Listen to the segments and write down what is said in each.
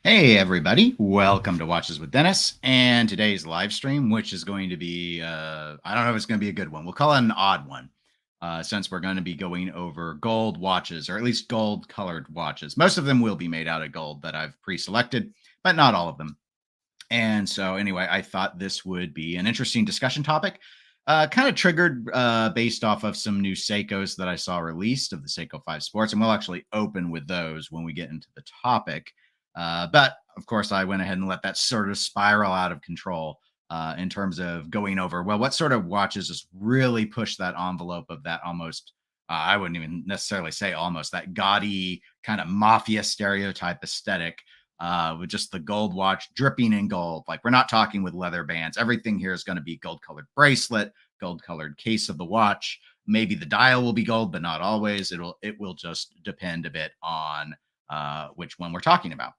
Hey everybody, welcome to Watches with Dennis and today's live stream, which is going to be, I don't know if it's going to be a good one. We'll call it an odd one, since we're going to be going over gold watches, or at least gold colored watches. Most of them will be made out of gold that I've pre-selected, but not all of them. And so anyway, I thought this would be an interesting discussion topic, kind of triggered based off of some new Seikos that I saw released of the Seiko 5 Sports. And we'll actually open with those when we get into the topic. But of course, I went ahead and let that sort of spiral out of control in terms of going over, well, what sort of watches just really push that envelope of that almost, I wouldn't even necessarily say almost, that gaudy kind of mafia stereotype aesthetic with just the gold watch dripping in gold. Like, we're not talking with leather bands. Everything here is going to be gold colored bracelet, gold colored case of the watch. Maybe the dial will be gold, but not always. It will just depend a bit on which one we're talking about.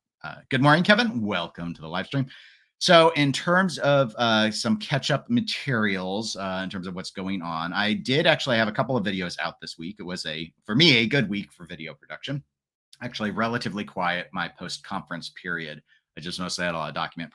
Good morning, Kevin. Welcome to the live stream. So, in terms of some catch-up materials, in terms of what's going on, I did actually have a couple of videos out this week. It was for me, a good week for video production. Actually, relatively quiet my post-conference period. I just mostly had a lot of document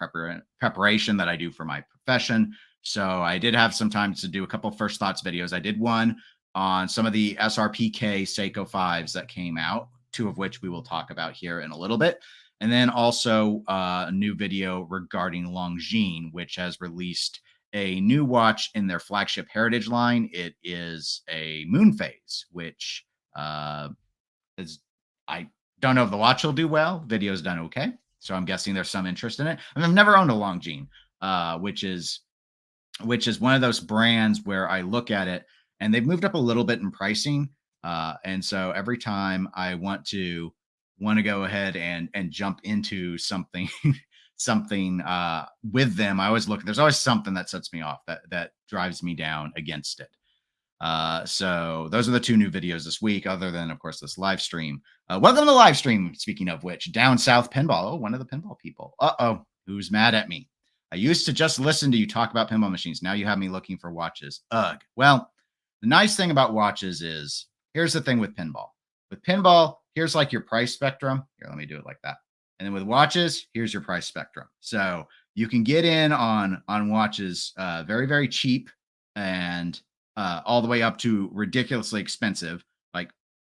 preparation that I do for my profession. So I did have some time to do a couple first thoughts videos. I did one on some of the SRPK Seiko 5s that came out, two of which we will talk about here in a little bit. And then also a new video regarding Longines, which has released a new watch in their flagship Heritage line. It is a moon phase, which is, I don't know if the watch will do well. Video's done okay, so I'm guessing there's some interest in it. I mean, I've never owned a Longines, which is one of those brands where I look at it and they've moved up a little bit in pricing, and so every time I want to go ahead and jump into something something with them, I always look. There's always something that sets me off, that drives me down against it. So those are the two new videos this week, other than, of course, this live stream. Welcome to the live stream. Speaking of which, Down South Pinball. Oh, one of the pinball people. Who's mad at me? I used to just listen to you talk about pinball machines. Now you have me looking for watches. Ugh. Well, the nice thing about watches is, here's the thing with pinball. With pinball, here's like your price spectrum. Here, let me do it like that. And then with watches, here's your price spectrum. So you can get in on watches very, very cheap, and all the way up to ridiculously expensive. Like,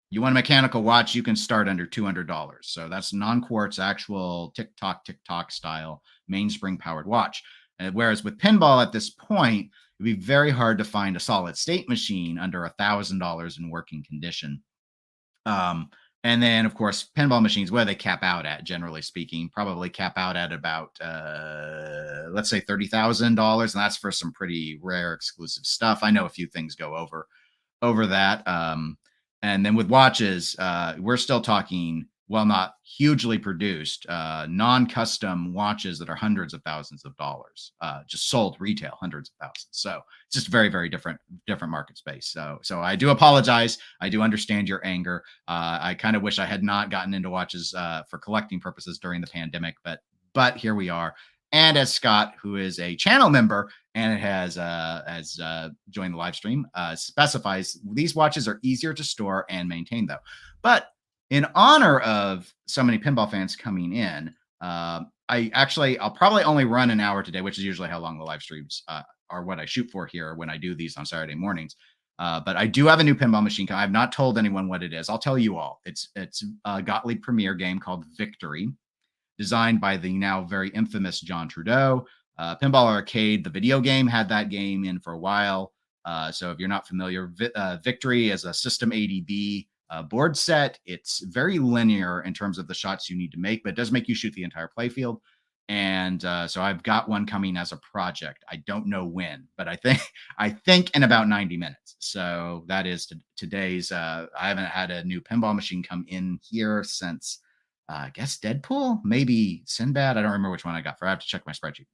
you want a mechanical watch, you can start under $200. So that's non-quartz, actual tick-tock style mainspring powered watch. Whereas with pinball at this point, it'd be very hard to find a solid state machine under $1,000 in working condition. And then, of course, pinball machines, where they cap out at, generally speaking, probably cap out at about, let's say $30,000. And that's for some pretty rare exclusive stuff. I know a few things go over that. And then with watches, we're still talking, well, not hugely produced, non-custom watches that are hundreds of thousands of dollars, just sold retail, hundreds of thousands. So it's just very, very different market space. So I do apologize. I do understand your anger. I kind of wish I had not gotten into watches for collecting purposes during the pandemic, but here we are. And as Scott, who is a channel member and has joined the live stream, specifies, these watches are easier to store and maintain, though. But in honor of so many pinball fans coming in, I'll probably only run an hour today, which is usually how long the live streams are, what I shoot for here when I do these on Saturday mornings. But I do have a new pinball machine. I have not told anyone what it is. I'll tell you all. It's a Gottlieb Premier game called Victory, designed by the now very infamous John Trudeau. Pinball Arcade, the video game, had that game in for a while. So if you're not familiar, Victory is a System 80B board set. It's very linear in terms of the shots you need to make, but it does make you shoot the entire playfield. And so I've got one coming as a project. I don't know when, but I think in about 90 minutes. So that is today's. I haven't had a new pinball machine come in here since, I guess, Deadpool, maybe Sinbad. I don't remember which one I got for. I have to check my spreadsheet.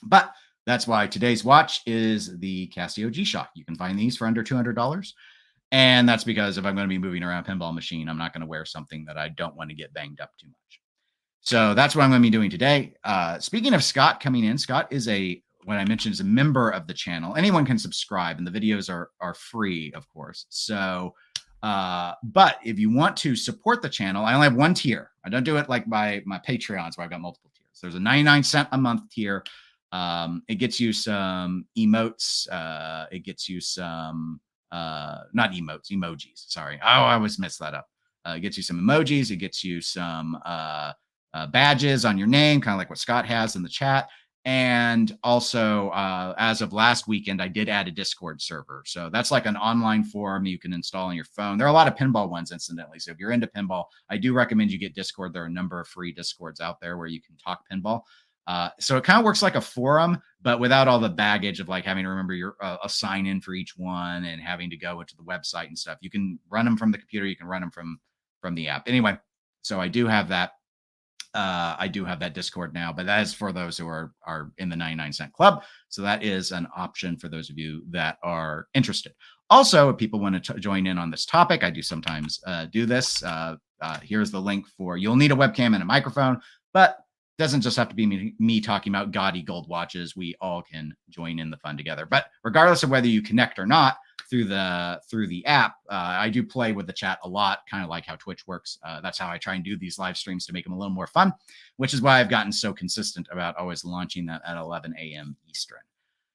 But that's why today's watch is the Casio G-Shock. You can find these for under $200. And that's because if I'm going to be moving around a pinball machine, I'm not going to wear something that I don't want to get banged up too much. So that's what I'm going to be doing today. Speaking of Scott coming in, Scott is what I mentioned, is a member of the channel. Anyone can subscribe, and the videos are free, of course. So, but if you want to support the channel, I only have one tier. I don't do it like my Patreons where I've got multiple tiers. There's a 99-cent a month tier. It gets you some emotes. It gets you some not emotes, emojis. Sorry. Oh, I always mess that up. It gets you some emojis. It gets you some badges on your name, kind of like what Scott has in the chat. And also, as of last weekend, I did add a Discord server. So that's like an online forum you can install on your phone. There are a lot of pinball ones, incidentally. So if you're into pinball, I do recommend you get Discord. There are a number of free Discords out there where you can talk pinball. So it kind of works like a forum, but without all the baggage of like having to remember your a sign in for each one and having to go into the website and stuff. You can run them from the computer. You can run them from the app. Anyway, so I do have that. I do have that Discord now, but that is for those who are in the 99-cent club. So that is an option for those of you that are interested. Also, if people want to join in on this topic, I do sometimes do this. Here's the link for, you'll need a webcam and a microphone, but it doesn't just have to be me talking about gaudy gold watches. We all can join in the fun together. But regardless of whether you connect or not, through the app, I do play with the chat a lot, kind of like how Twitch works. That's how I try and do these live streams to make them a little more fun, which is why I've gotten so consistent about always launching that at 11 a.m. Eastern.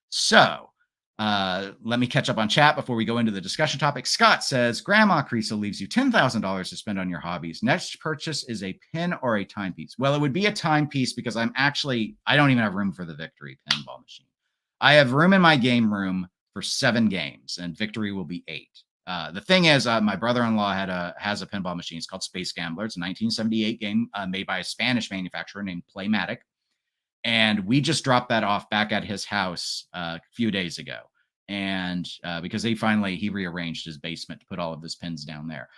So let me catch up on chat before we go into the discussion topic. Scott says, Grandma Creasel leaves you $10,000 to spend on your hobbies. Next purchase is a pin or a timepiece. Well, it would be a timepiece because I don't even have room for the Victory pinball machine. I have room in my game room for 7 games, and Victory will be 8. The thing is, my brother-in-law has a pinball machine. It's called Space Gambler. It's a 1978 game made by a Spanish manufacturer named Playmatic. And we just dropped that off back at his house a few days ago. And because he rearranged his basement to put all of his pins down there.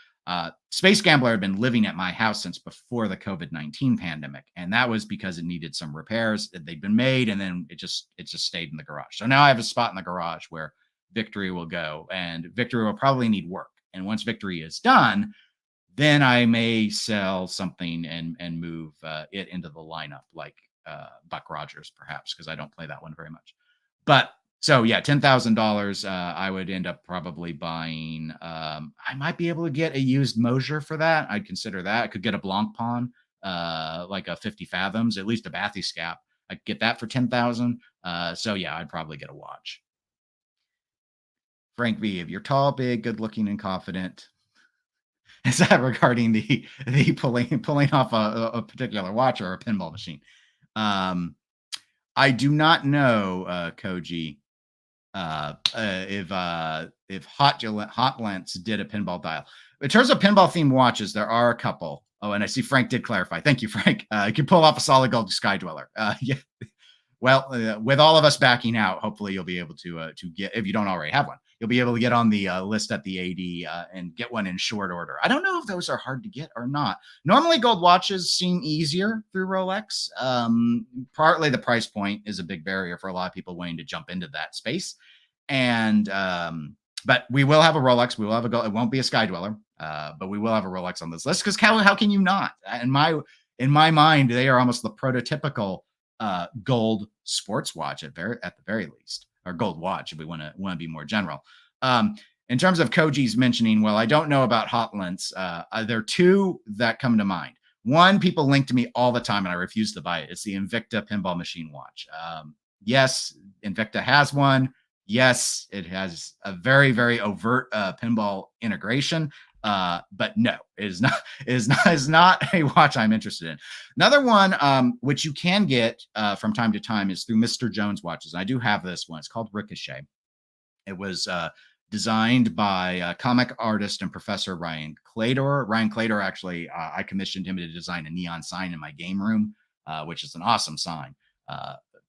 Space Gambler had been living at my house since before the COVID-19 pandemic. And that was because it needed some repairs. They'd been made, and then it just stayed in the garage. So now I have a spot in the garage where Victory will go, and Victory will probably need work. And once Victory is done, then I may sell something and move it into the lineup, like Buck Rogers, perhaps, because I don't play that one very much. But so yeah, $10,000. I would end up probably buying. I might be able to get a used Mosier for that. I'd consider that. I could get a Blancpain, like a 50 Fathoms, at least a Bathyscap. I could get that for $10,000. So yeah, I'd probably get a watch. Frank V, if you're tall, big, good looking, and confident, is that regarding the pulling off a particular watch or a pinball machine? I do not know, Koji, if Hot Lens did a pinball dial. In terms of pinball themed watches, there are a couple. Oh, and I see Frank did clarify. Thank you, Frank. You can pull off a solid gold Sky Dweller. Yeah. Well, with all of us backing out, hopefully you'll be able to get, if you don't already have one, you'll be able to get on the list at the AD and get one in short order. I don't know if those are hard to get or not. Normally, gold watches seem easier through Rolex. Partly the price point is a big barrier for a lot of people wanting to jump into that space. And but we will have a Rolex. We will have a gold. It won't be a Sky Dweller, but we will have a Rolex on this list because how can you not? In my mind, they are almost the prototypical gold sports watch at the very least, or gold watch if we want to be more general. In terms of Koji's mentioning, well, I don't know about Hot Lens. There are 2 that come to mind. One, people link to me all the time, and I refuse to buy it. It's the Invicta pinball machine watch. Yes, Invicta has one. Yes, it has a very, very overt pinball integration. But no, it is not a watch I'm interested in. Another one, which you can get from time to time, is through Mr. Jones watches. I do have this one. It's called Ricochet. It was designed by comic artist and professor Ryan Clador. Ryan Clador, actually, I commissioned him to design a neon sign in my game room, which is an awesome sign.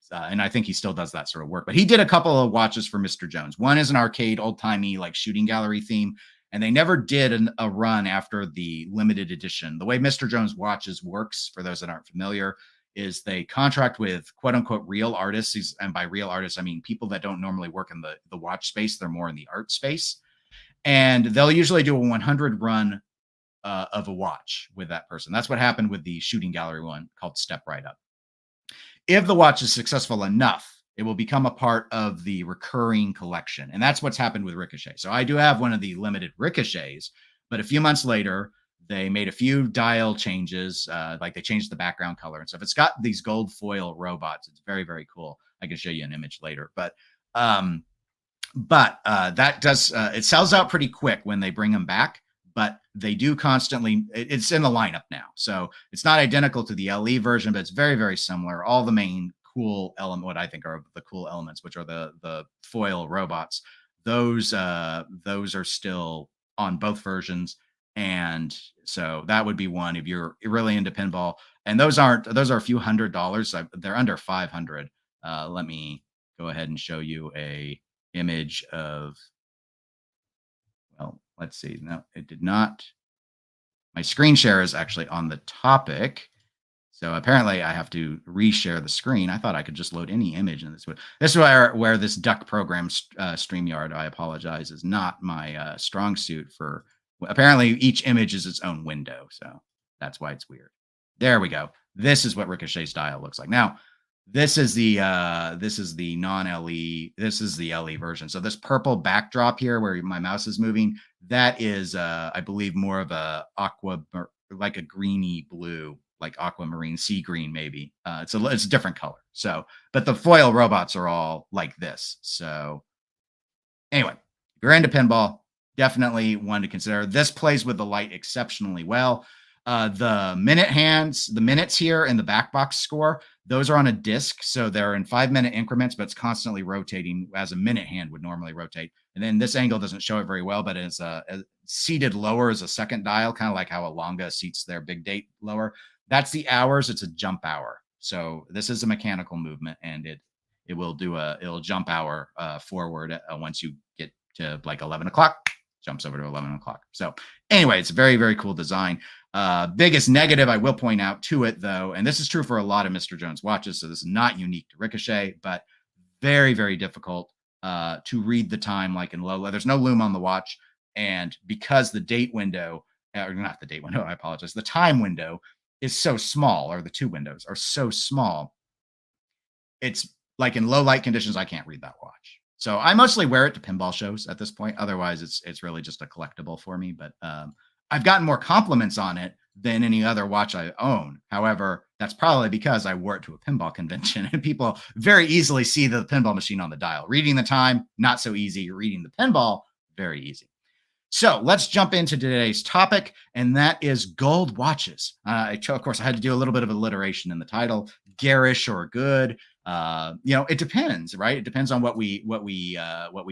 And I think he still does that sort of work. But he did a couple of watches for Mr. Jones. One is an arcade, old-timey, like shooting gallery theme. And they never did a run after the limited edition. The way Mr. Jones watches works, for those that aren't familiar, is they contract with quote-unquote real artists. And by real artists, I mean people that don't normally work in the watch space. They're more in the art space. And they'll usually do a 100 run of a watch with that person. That's what happened with the shooting gallery one called Step Right Up. If the watch is successful enough, it will become a part of the recurring collection. And that's what's happened with Ricochet. So I do have one of the limited Ricochets, but a few months later, They made a few dial changes, like they changed the background color and stuff. It's got these gold foil robots. It's very, very cool. I can show you an image later, um, that does it sells out pretty quick when they bring them back. But they do constantly. It's in the lineup now, so it's not identical to the LE version, but it's very, very similar. All the main cool element, what I think are the cool elements, which are the foil robots, those are still on both versions. And so that would be one if you're really into pinball. And those are a few $100s. They're under 500. Let me go ahead and show you a image of, well, let's see. No, it did not. My screen share is actually on the topic. So apparently I have to reshare the screen. I thought I could just load any image in this. This is where this duck program, StreamYard, I apologize, is not my strong suit for. Apparently each image is its own window. So that's why it's weird. There we go. This is what Ricochet's dial looks like. Now, this is the non-LE. This is the LE version. So this purple backdrop here where my mouse is moving, that is I believe more of a aqua, like a greeny blue, like aquamarine, sea green maybe. It's a different color. So, but the foil robots are all like this. So anyway, if you're into pinball, definitely one to consider. This plays with the light exceptionally well. The minute hands, the minutes here in the back box score, those are on a disc. So they're in 5-minute increments, but it's constantly rotating as a minute hand would normally rotate. And then this angle doesn't show it very well, but it's seated lower as a second dial, kind of like how Alonga seats their big date lower. That's the hours. It's a jump hour. So this is a mechanical movement, and it'll jump hour forward once you get to like 11 o'clock, jumps over to 11 o'clock. So anyway, it's a very, very cool design. Biggest negative I will point out to it, though, and this is true for a lot of Mr. Jones watches, so this is not unique to Ricochet, but very, very difficult to read the time like in low. There's no loom on the watch, and because the date window, or not the date window, I apologize, the time window is so small, or the two windows are so small, it's like in low light conditions, I can't read that watch. So I mostly wear it to pinball shows at this point. Otherwise, it's really just a collectible for me. But I've gotten more compliments on it than any other watch I own. However, that's probably because I wore it to a pinball convention, and people very easily see the pinball machine on the dial. Reading the time, not so easy. Reading the pinball, very easy. So let's jump into today's topic, and that is gold watches. Of course, I had to do a little bit of alliteration in the title, garish or good. It depends, right? It depends on what we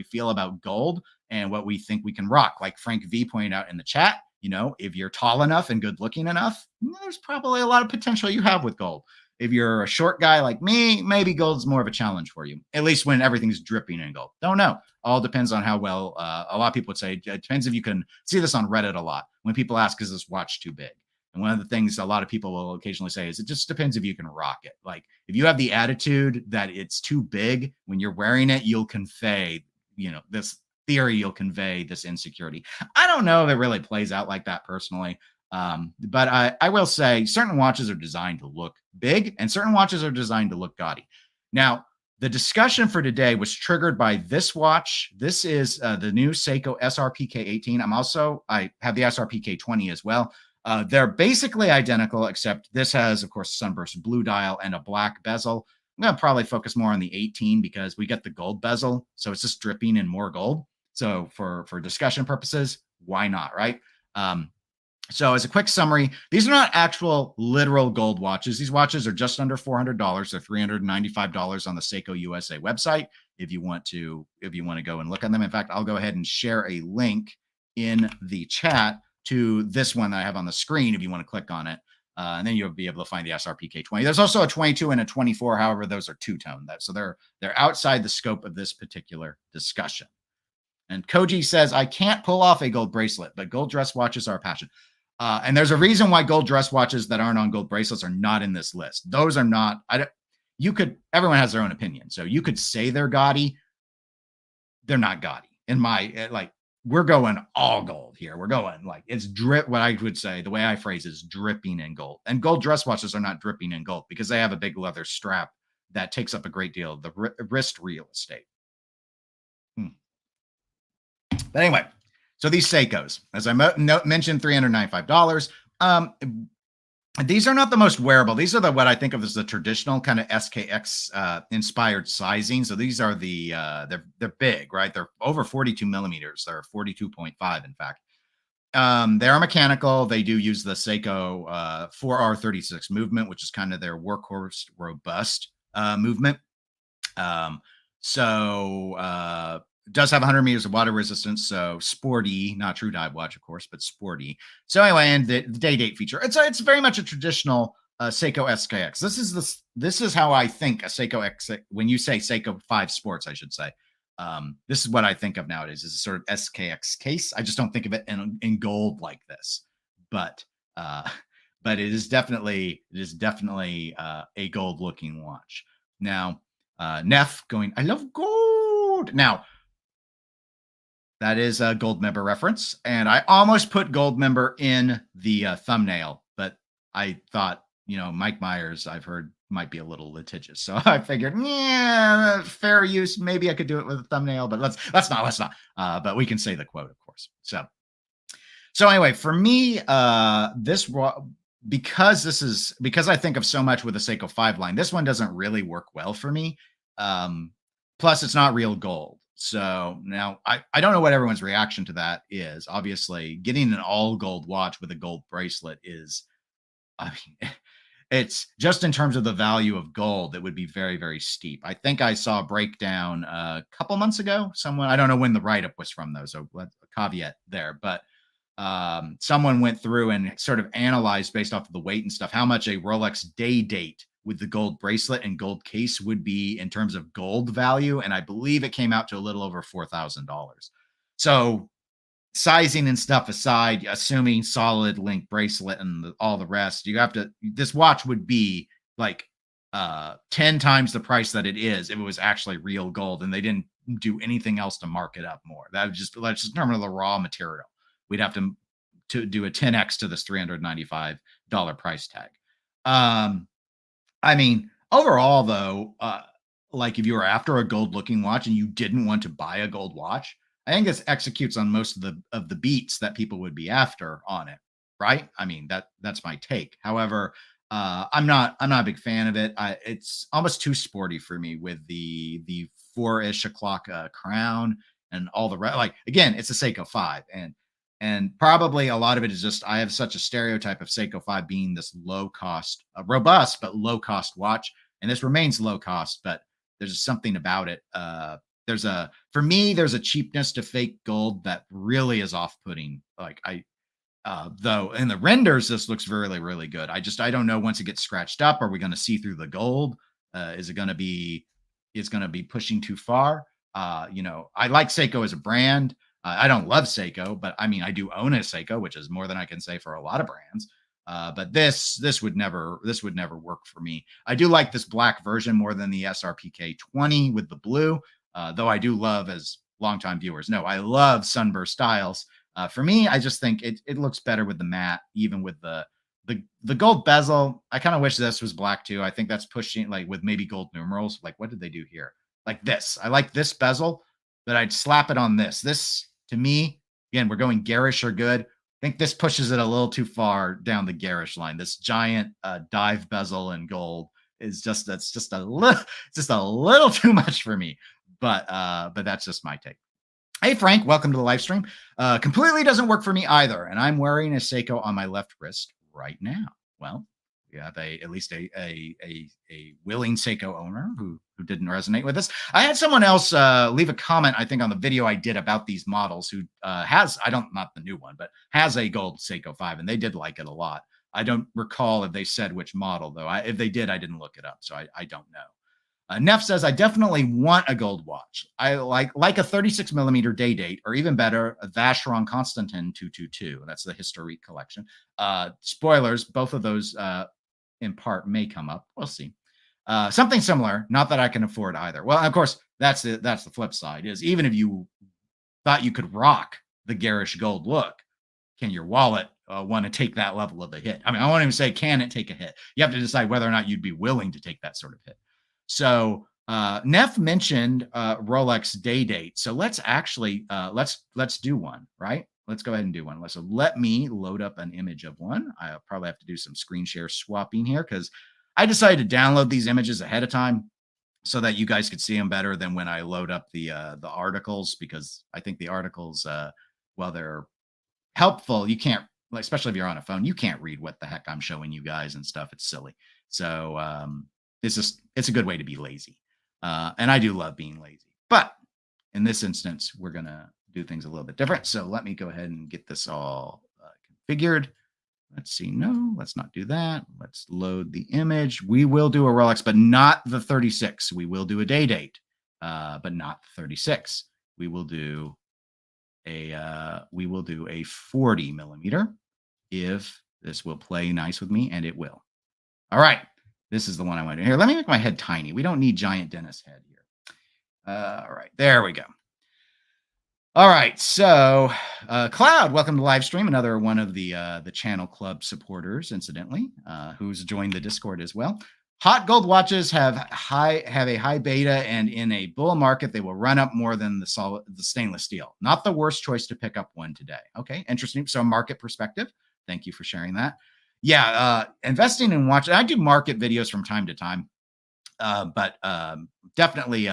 feel about gold and what we think we can rock. Like Frank V pointed out in the chat, if you're tall enough and good looking enough, there's probably a lot of potential you have with gold. If you're a short guy like me, maybe gold's more of a challenge for you, at least when everything's dripping in gold. Don't know. All depends on how well, a lot of people would say, it depends if you can see this on Reddit a lot. When people ask, is this watch too big? And one of the things a lot of people will occasionally say is it just depends if you can rock it. Like if you have the attitude that it's too big when you're wearing it, you'll convey, this theory, you'll convey this insecurity. I don't know if it really plays out like that personally. But I will say certain watches are designed to look big and certain watches are designed to look gaudy. Now, the discussion for today was triggered by this watch. This is the new Seiko SRPK 18. I have the SRPK 20 as well. They're basically identical, except this has, of course, sunburst blue dial and a black bezel. I'm going to probably focus more on the 18 because we get the gold bezel. So it's just dripping in more gold. So for discussion purposes, why not, right? So as a quick summary, these are not actual literal gold watches. These watches are just under $400. They're $395 on the Seiko USA website. If you want to go and look at them. In fact, I'll go ahead and share a link in the chat to this one that I have on the screen if you want to click on it. And then you'll be able to find the SRPK 20. There's also a 22 and a 24. However, those are two-tone. So they're outside the scope of this particular discussion. And Koji says, I can't pull off a gold bracelet, but gold dress watches are a passion. And there's a reason why gold dress watches that aren't on gold bracelets are not in this list. Those are not, everyone has their own opinion. So you could say they're gaudy. They're not gaudy. We're going all gold here. We're going it's what I would say, the way I phrase is dripping in gold. And gold dress watches are not dripping in gold because they have a big leather strap that takes up a great deal of the wrist real estate. But anyway, So these Seikos, as I mentioned, $395. These are not the most wearable. These are what I think of as the traditional kind of SKX inspired sizing. So these are they're big, right? They're over 42 millimeters. They're 42.5, in fact. They are mechanical. They do use the Seiko 4R36 movement, which is kind of their workhorse robust movement. It does have 100 meters of water resistance, so sporty, not true dive watch, of course, but sporty. So anyway, and the day date feature, it's very much a traditional Seiko SKX. This is how I think a Seiko X. When you say Seiko 5 Sports, I should say. This is what I think of nowadays as a sort of SKX case. I just don't think of it in gold like this, but it is definitely a gold looking watch. Now, Neff going, I love gold. Now, that is a gold member reference, and I almost put gold member in the thumbnail, but I thought, Mike Myers, I've heard, might be a little litigious, so I figured, yeah, fair use. Maybe I could do it with a thumbnail, but let's not. But we can say the quote, of course. So anyway, for me, because I think of so much with the Seiko 5 line, this one doesn't really work well for me. Plus, it's not real gold. So now I don't know what everyone's reaction to that is. Obviously, getting an all gold watch with a gold bracelet is, I mean, it's just in terms of the value of gold, it would be very, very steep. I think I saw a breakdown a couple months ago. I don't know when the write-up was from, though, so a caveat there. But someone went through and sort of analyzed based off of the weight and stuff, how much a Rolex day date with the gold bracelet and gold case would be in terms of gold value. And I believe it came out to a little over $4,000. So sizing and stuff aside, assuming solid link bracelet and all the rest, this watch would be like 10 times the price that it is if it was actually real gold and they didn't do anything else to mark it up more. Let's just determine the raw material. We'd have to do a 10x to this $395 price tag. I mean, overall, though, like if you were after a gold looking watch and you didn't want to buy a gold watch, I think this executes on most of the beats that people would be after on it, right? I mean, that's my take. However, I'm not a big fan of it. It's almost too sporty for me with the 4-ish o'clock crown and all the rest. Like, again, it's a Seiko 5, and probably a lot of it is just I have such a stereotype of Seiko 5 being this low cost, robust but low cost watch, and this remains low cost, but there's just something about it. For me, there's a cheapness to fake gold that really is off-putting. Like though in the renders, this looks really, really good. I don't know, once it gets scratched up, are we going to see through the gold? Is it going to be pushing too far? I like Seiko as a brand. I don't love Seiko, but I mean, I do own a Seiko, which is more than I can say for a lot of brands. But this would never work for me. I do like this black version more than the SRPK 20 with the blue, though I do love, as longtime viewers know, I love sunburst styles. For me, I just think it looks better with the matte, even with the gold bezel. I kind of wish this was black too. I think that's pushing, like with maybe gold numerals. Like, what did they do here? Like this. I like this bezel, but I'd slap it on this. This, to me, again, we're going garish or good. I think this pushes it a little too far down the garish line. This giant dive bezel in gold is just a little too much for me. But that's just my take. Hey, Frank, welcome to the live stream. Completely doesn't work for me either, and I'm wearing a Seiko on my left wrist right now. Well, we have at least a willing Seiko owner who didn't resonate with this. I had someone else leave a comment, I think, on the video I did about these models who not the new one, but has a gold Seiko 5, and they did like it a lot. I don't recall if they said which model, though. If they did, I didn't look it up, so I don't know. Neff says, I definitely want a gold watch. I like a 36 millimeter day date, or even better, a Vacheron Constantin 222. That's the Historique collection. Spoilers, both of those in part may come up. We'll see. Something similar, not that I can afford either. Well, of course, that's the flip side, is even if you thought you could rock the garish gold look, can your wallet want to take that level of a hit? I mean, I won't even say can it take a hit. You have to decide whether or not you'd be willing to take that sort of hit. So Neff mentioned Rolex day date. So let's actually let's do one, right? let's go ahead and do one. So let me load up an image of one. I'll probably have to do some screen share swapping here because I decided to download these images ahead of time so that you guys could see them better than when I load up the articles, because I think the articles, while they're helpful, you can't, like, especially if you're on a phone, you can't read what the heck I'm showing you guys and stuff. It's silly. So it's a good way to be lazy. And I do love being lazy. But in this instance, we're going to do things a little bit different. So let me go ahead and get this all configured. Let's see. No, let's not do that. Let's load the image. We will do a Rolex, but not the 36. We will do a day date, but not the 36. We will do a 40 millimeter if this will play nice with me, and it will. All right. This is the one I want to do. Here, let me make my head tiny. We don't need giant dentist head here. All right. There we go. All right, so Cloud, welcome to live stream. Another one of the channel club supporters, incidentally, who's joined the Discord as well. Hot gold watches have a high beta, and in a bull market, they will run up more than the stainless steel. Not the worst choice to pick up one today. Okay, interesting. So market perspective. Thank you for sharing that. Yeah, investing in watches. I do market videos from time to time, but definitely.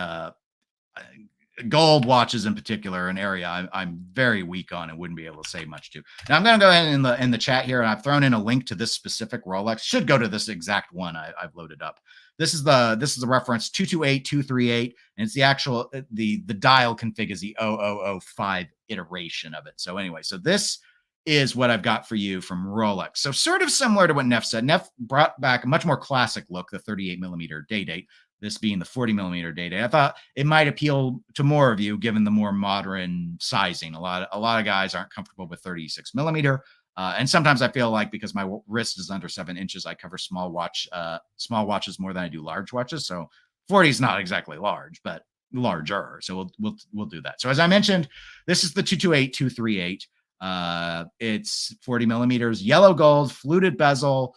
Gold watches in particular, an area I'm very weak on and wouldn't be able to say much to. Now I'm going to go ahead in the chat here, and I've thrown in a link to this specific Rolex. Should go to this exact one I've loaded up. This is the reference 228238, and it's the actual the dial config is the 0005 iteration of it. So anyway, so this is what I've got for you from Rolex. So sort of similar to what Neff said. Neff brought back a much more classic look, the 38 millimeter day date. This being the 40 millimeter day date. I thought it might appeal to more of you given the more modern sizing. A lot of guys aren't comfortable with 36 millimeter. And sometimes I feel like because my wrist is under 7 inches, I cover small watches more than I do large watches. So 40 is not exactly large, but larger. So we'll do that. So as I mentioned, this is the 228238. It's 40 millimeters, yellow gold, fluted bezel,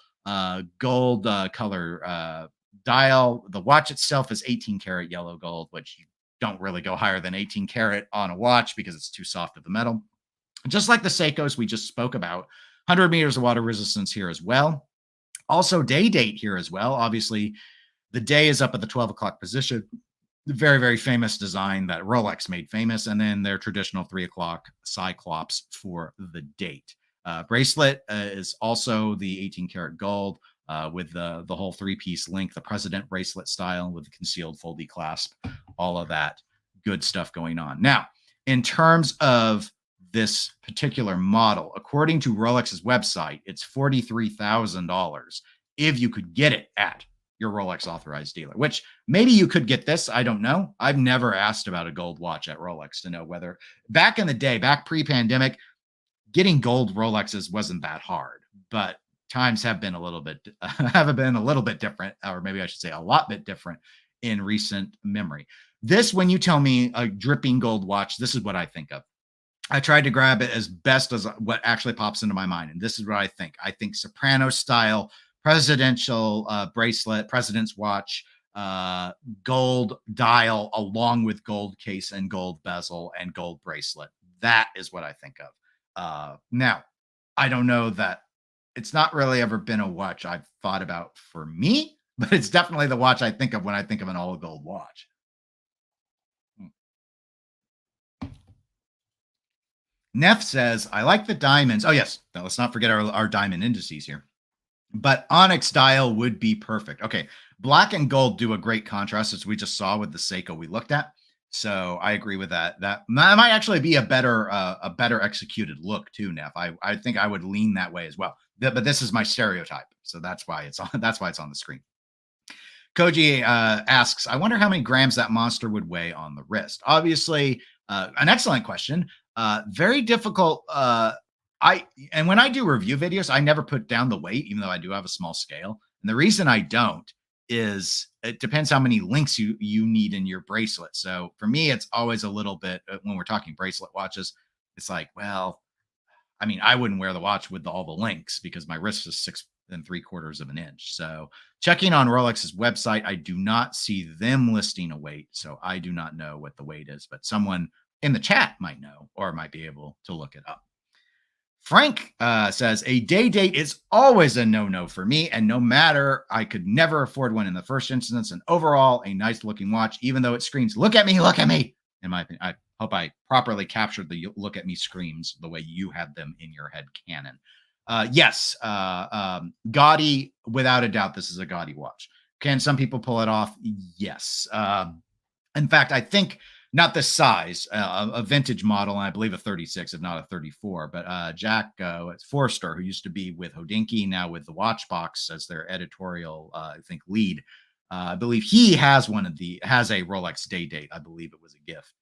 gold color dial. The watch itself is 18 karat yellow gold, which you don't really go higher than 18 karat on a watch because it's too soft of the metal. Just like the Seikos we just spoke about, 100 meters of water resistance here as well. Also day date here as well. Obviously, the day is up at the 12 o'clock position. The very, very famous design that Rolex made famous. And then their traditional 3 o'clock Cyclops for the date. Bracelet is also the 18 karat gold. With the whole 3-piece link, the president bracelet style with the concealed foldy clasp, all of that good stuff going on. Now, in terms of this particular model, according to Rolex's website, it's $43,000 if you could get it at your Rolex authorized dealer, which maybe you could get this. I don't know. I've never asked about a gold watch at Rolex to know whether back in the day, back pre-pandemic, getting gold Rolexes wasn't that hard, but times have been a little bit different, or maybe I should say a lot bit different in recent memory. This, when you tell me a dripping gold watch, this is what I think of. I tried to grab it as best as what actually pops into my mind, and this is what I think. I think soprano style presidential bracelet, president's watch, gold dial along with gold case and gold bezel and gold bracelet. That is what I think of. Now, I don't know that it's not really ever been a watch I've thought about for me, but it's definitely the watch I think of when I think of an all gold watch. Neff says, I like the diamonds. Oh, yes. Now, let's not forget our diamond indices here. But onyx dial would be perfect. Okay. Black and gold do a great contrast, as we just saw with the Seiko we looked at. So I agree with that. That might actually be a better executed look too, Neff. I think I would lean that way as well. But this is my stereotype, so that's why it's on. That's why it's on the screen. Koji asks, I wonder how many grams that monster would weigh on the wrist. Obviously, an excellent question. Very difficult. And when I do review videos, I never put down the weight, even though I do have a small scale. And the reason I don't is it depends how many links you need in your bracelet. So for me, it's always a little bit, when we're talking bracelet watches, it's like, well, I mean, I wouldn't wear the watch with all the links because my wrist is 6 3/4 of an inch. So checking on Rolex's website, I do not see them listing a weight. So I do not know what the weight is, but someone in the chat might know or might be able to look it up. Frank says a day date is always a no-no for me, and no matter, I could never afford one in the first instance. And overall, a nice looking watch, even though it screams "Look at me, look at me." In my opinion, I hope I properly captured the "Look at me" screams the way you had them in your head canon. Yes, gaudy, without a doubt. This is a gaudy watch. Can some people pull it off? Yes. In fact, I think not the size, a vintage model, and I believe a 36, if not a 34. But Jack Forrester, who used to be with Hodinkee, now with the Watchbox as their editorial, I think, lead. I believe he has has a Rolex Day Date. I believe it was a gift.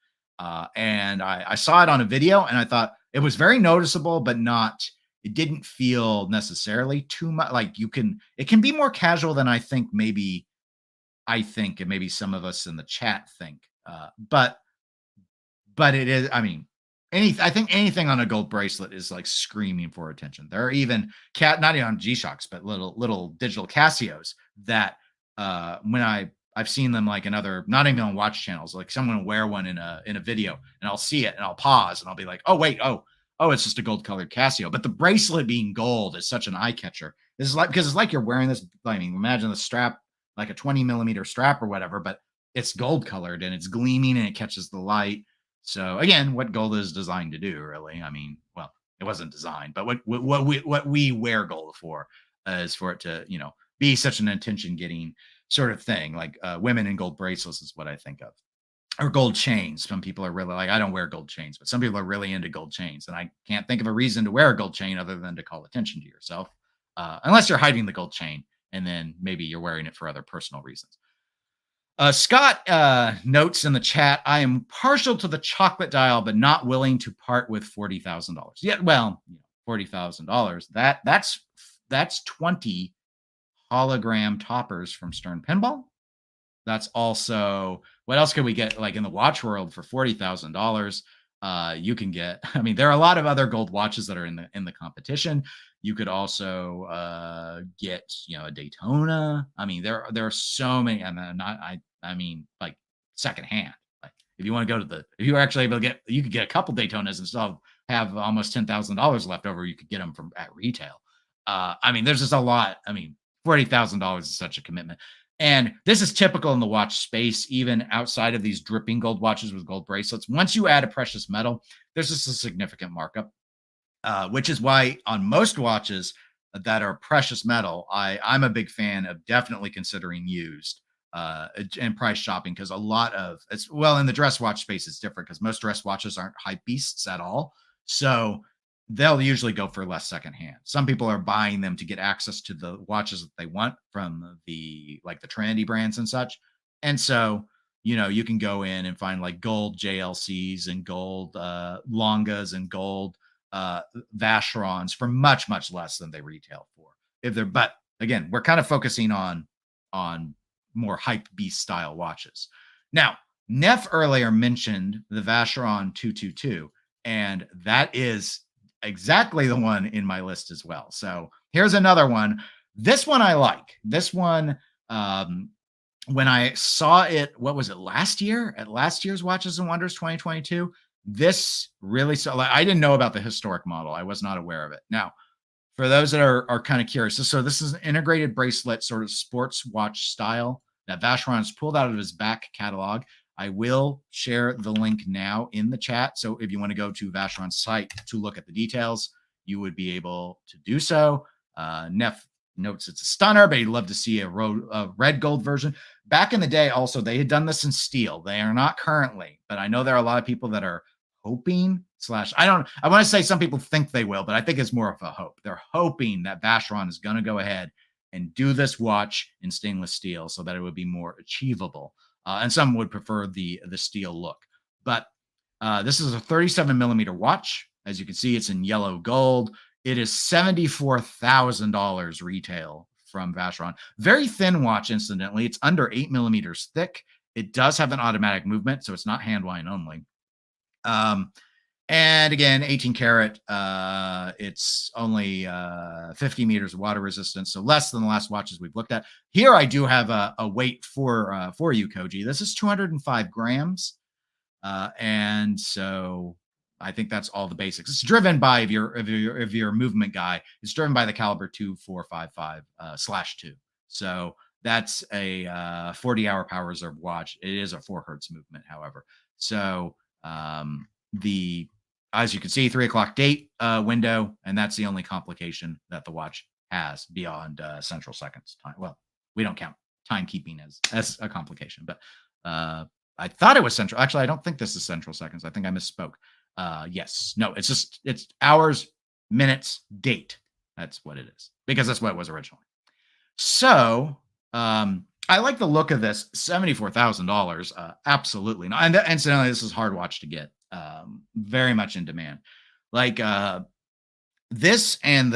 And I saw it on a video, and I thought it was very noticeable, but not. It didn't feel necessarily too much like It can be more casual than and maybe some of us in the chat think. But it is, I mean, I think anything on a gold bracelet is like screaming for attention. There are even not even on G-Shocks, but little digital Casios that when I've seen them like in other, not even on watch channels, like someone will wear one in a video and I'll see it and I'll pause and I'll be like, oh wait, oh, it's just a gold colored Casio. But the bracelet being gold is such an eye catcher. This is like, because it's like you're wearing this, I mean, imagine the strap, like a 20 millimeter strap or whatever, but it's gold colored and it's gleaming and it catches the light. So again, what gold is designed to do, really? I mean, well, it wasn't designed, but what we wear gold for is for it to, be such an attention getting sort of thing. Like women in gold bracelets is what I think of, or gold chains. Some people are really like, I don't wear gold chains, but some people are really into gold chains, and I can't think of a reason to wear a gold chain other than to call attention to yourself, unless you're hiding the gold chain, and then maybe you're wearing it for other personal reasons. Scott notes in the chat, I am partial to the chocolate dial, but not willing to part with $40,000. Yeah, well, $40,000. That's 20 hologram toppers from Stern Pinball. That's also, what else could we get like in the watch world for $40,000? You can get, I mean, there are a lot of other gold watches that are in the competition. You could also get, a Daytona. I mean, there are so many, and I mean, like secondhand. Like if you want to go if you were actually able to you could get a couple Daytonas and still have almost $10,000 left over. You could get them at retail. I mean, there's just a lot. I mean, $40,000 is such a commitment. And this is typical in the watch space, even outside of these dripping gold watches with gold bracelets. Once you add a precious metal, there's just a significant markup, which is why on most watches that are precious metal, I'm a big fan of definitely considering used and price shopping, because a lot of in the dress watch space, it's different because most dress watches aren't hype beasts at all. So they'll usually go for less secondhand. Some people are buying them to get access to the watches that they want from the trendy brands and such. And so, you can go in and find like gold JLCs and gold Longas and gold Vacherons for much, much less than they retail for. But again, we're kind of focusing on more hype beast style watches. Now, Neff earlier mentioned the Vacheron 222, and that is exactly the one in my list as well. So here's another one. This one I like. This one, when I saw it, what was it, last year? At last year's Watches and Wonders 2022, this really, I didn't know about the historic model. I was not aware of it. Now, for those that are kind of curious, so this is an integrated bracelet, sort of sports watch style that Vacheron has pulled out of his back catalog. I will share the link now in the chat. So if you want to go to Vacheron's site to look at the details, you would be able to do so. Neff notes it's a stunner, but he'd love to see a red gold version. Back in the day, also, they had done this in steel. They are not currently, but I know there are a lot of people that are hoping I want to say some people think they will, but I think it's more of a hope. They're hoping that Vacheron is going to go ahead and do this watch in stainless steel so that it would be more achievable. And some would prefer the steel look. But this is a 37 millimeter watch. As you can see, it's in yellow gold. It is $74,000 retail from Vacheron. Very thin watch, incidentally. It's under 8 millimeters thick. It does have an automatic movement, so it's not hand wind only. And again, 18 karat, it's only 50 meters of water resistance, so less than the last watches we've looked at. Here I do have a weight for you, Koji. This is 205 grams. And so I think that's all the basics. It's driven by if you're a movement guy, it's driven by the caliber 2455 /2. So that's a 40-hour power reserve watch. It is a 4 hertz movement, however. So the as you can see, 3 o'clock date window, and that's the only complication that the watch has beyond central seconds time. Well, we don't count timekeeping as a complication, but I thought it was central. Actually, I don't think this is central seconds. I think I misspoke. Yes, no, it's hours, minutes, date. That's what it is because that's what it was originally. So I like the look of this. $74,000. Absolutely. Not. And incidentally, this is a hard watch to get. Very much in demand. Like this and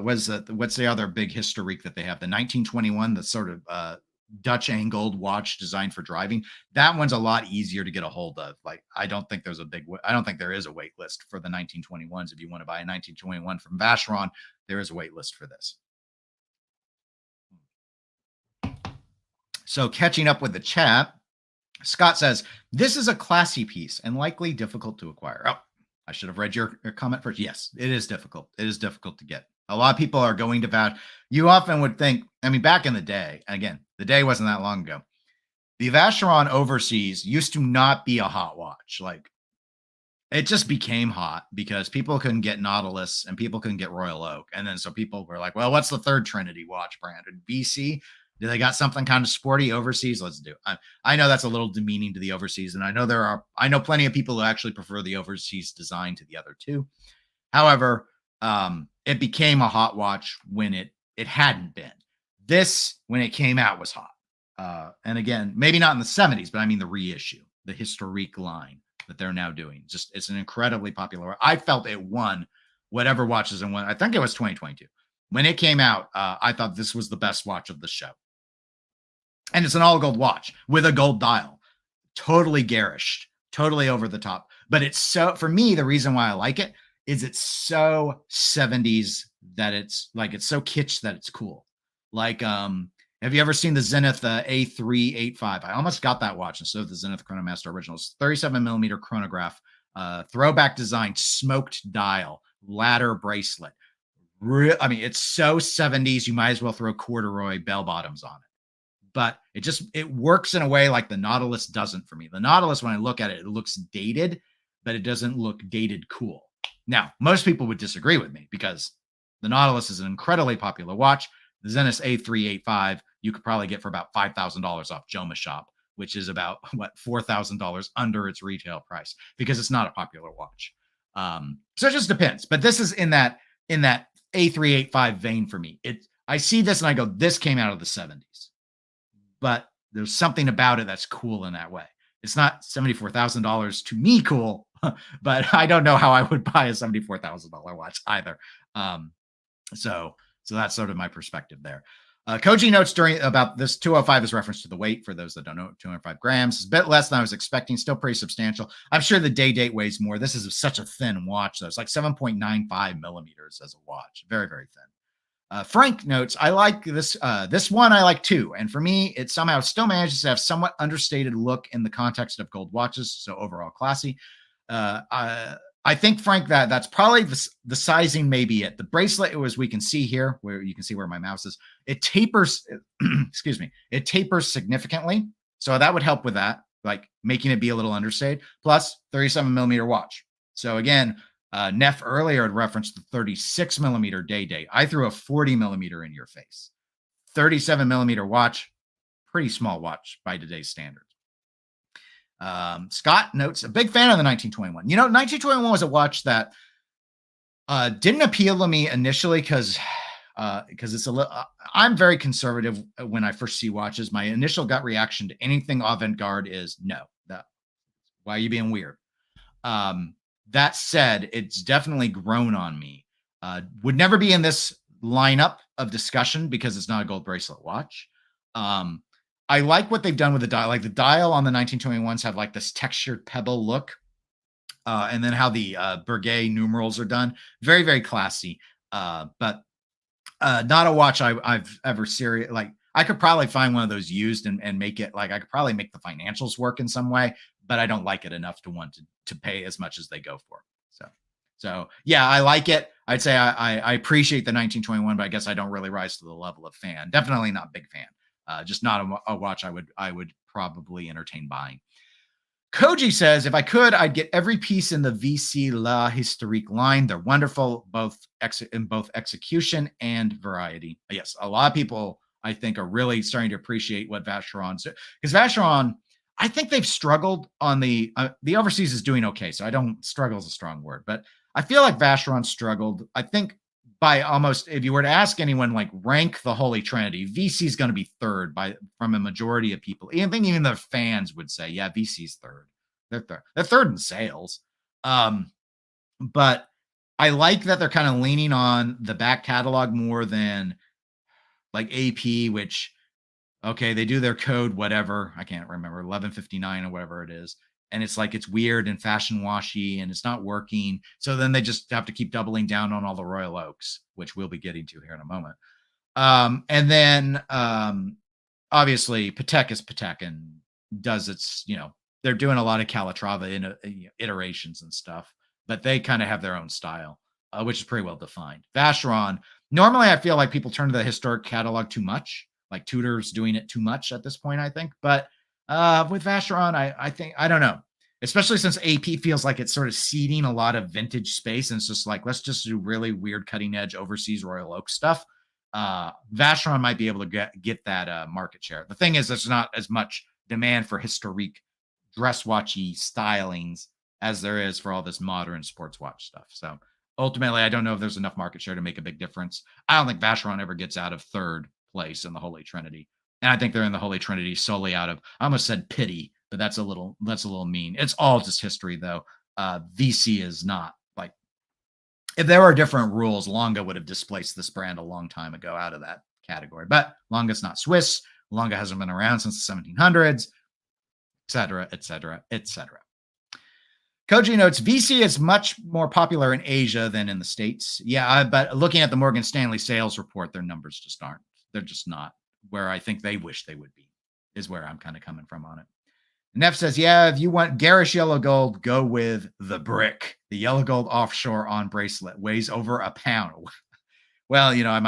what's the other big historique that they have? The 1921, the sort of Dutch angled watch designed for driving. That one's a lot easier to get a hold of. Like I don't think there is a wait list for the 1921s. If you want to buy a 1921 from Vacheron, there is a wait list for this. So catching up with the chat, Scott says, this is a classy piece and likely difficult to acquire. Oh, I should have read your comment first. Yes, it is difficult. It is difficult to get. A lot of people are going to Vacheron. You often would think, I mean, back in the day, again, the day wasn't that long ago, the Vacheron Overseas used to not be a hot watch. Like, it just became hot because people couldn't get Nautilus and people couldn't get Royal Oak. And then so people were like, well, what's the third Trinity watch brand? BC? Do they got something kind of sporty overseas? Let's do it. I know that's a little demeaning to the overseas. And I know plenty of people who actually prefer the overseas design to the other two. However, it became a hot watch when it hadn't been. This, when it came out, was hot. And again, maybe not in the 70s, but I mean the reissue, the historique line that they're now doing. Just it's an incredibly popular. I felt it won whatever watches and won. I think it was 2022 when it came out. I thought this was the best watch of the show, and it's an all gold watch with a gold dial, totally garish, totally over the top. But it's so, for me, the reason why I like it is it's so 70s that it's so kitsch that it's cool. Like, have you ever seen the Zenith A385? I almost got that watch instead of the Zenith Chronomaster Originals. 37 millimeter chronograph, throwback design, smoked dial, ladder bracelet. I mean, it's so 70s. You might as well throw corduroy bell bottoms on it. But it works in a way like the Nautilus doesn't for me. The Nautilus, when I look at it, it looks dated, but it doesn't look dated cool. Now, most people would disagree with me because the Nautilus is an incredibly popular watch. The Zenith A385, you could probably get for about $5,000 off Joma Shop, which is about $4,000 under its retail price because it's not a popular watch. So it just depends. But this is in that A385 vein for me. I see this and I go, this came out of the 70s, but there's something about it that's cool in that way. It's not $74,000 to me cool, but I don't know how I would buy a $74,000 watch either. So that's sort of my perspective there. Koji notes about this 205 is reference to the weight. For those that don't know, 205 grams is a bit less than I was expecting. Still pretty substantial. I'm sure the day date weighs more. This is such a thin watch, though. It's like 7.95 millimeters as a watch. Very, very thin. Frank notes, I like this. This one I like too. And for me, it somehow still manages to have somewhat understated look in the context of gold watches. So overall classy. I think, Frank, that's probably the sizing may be it. The bracelet, as we can see here, where you can see where my mouse is, it tapers, excuse me, it tapers significantly. So that would help with that, like making it be a little understated. Plus 37 millimeter watch. So again, Neff earlier had referenced the 36 millimeter day date. I threw a 40 millimeter in your face. 37 millimeter watch, pretty small watch by today's standards. Scott notes, a big fan of the 1921. 1921 was a watch that didn't appeal to me initially because it's a little. I'm very conservative when I first see watches. My initial gut reaction to anything avant-garde is no. Why are you being weird? That said, it's definitely grown on me. Would never be in this lineup of discussion because it's not a gold bracelet watch. I like what they've done with the dial. Like the dial on the 1921s have like this textured pebble look. And then how the Breguet numerals are done. Very, very classy. But not a watch I've ever I could probably find one of those used and make it I could probably make the financials work in some way, but I don't like it enough to want to pay as much as they go for. So yeah, I like it. I'd say I appreciate the 1921, but I guess I don't really rise to the level of fan. Definitely not big fan. Just not a watch I would probably entertain buying. Koji says, if I could, I'd get every piece in the VC La Historique line. They're wonderful, in both execution and variety. Yes, a lot of people, I think, are really starting to appreciate what Vacheron's, because Vacheron, I think they've struggled on the overseas is doing okay. So I don't, struggle is a strong word, but I feel like Vacheron struggled. I think by almost, if you were to ask anyone, like rank the Holy Trinity, VC is going to be third from a majority of people. Even their fans would say, yeah, VC's third. They're third in sales. But I like that they're kind of leaning on the back catalog more than like AP, which, okay, they do their code, whatever. I can't remember, 1159 or whatever it is. And it's like, it's weird and fashion washy and it's not working. So then they just have to keep doubling down on all the Royal Oaks, which we'll be getting to here in a moment. And then obviously Patek is Patek and does its, they're doing a lot of Calatrava iterations and stuff, but they kind of have their own style, which is pretty well defined. Vacheron, normally I feel like people turn to the historic catalog too much, like Tudor's doing it too much at this point, I think. But with Vacheron, I think, I don't know, especially since AP feels like it's sort of seeding a lot of vintage space. And it's just like, let's just do really weird cutting edge overseas Royal Oak stuff. Vacheron might be able to get that market share. The thing is, there's not as much demand for historique dress watchy stylings as there is for all this modern sports watch stuff. So ultimately, I don't know if there's enough market share to make a big difference. I don't think Vacheron ever gets out of third place in the Holy Trinity. And I think they're in the Holy Trinity solely out of, I almost said pity, but that's a little mean. It's all just history though. VC is not. Like, if there were different rules, Longa would have displaced this brand a long time ago out of that category. But Longa's not Swiss. Longa hasn't been around since the 1700s, etc., etc., etc. Koji notes, VC is much more popular in Asia than in the States. Yeah, but looking at the Morgan Stanley sales report, their numbers just aren't. They're just not where I think they wish they would be, is where I'm kind of coming from on it. Neff says, yeah, if you want garish yellow gold, go with the brick. The yellow gold offshore on bracelet weighs over a pound. Well, I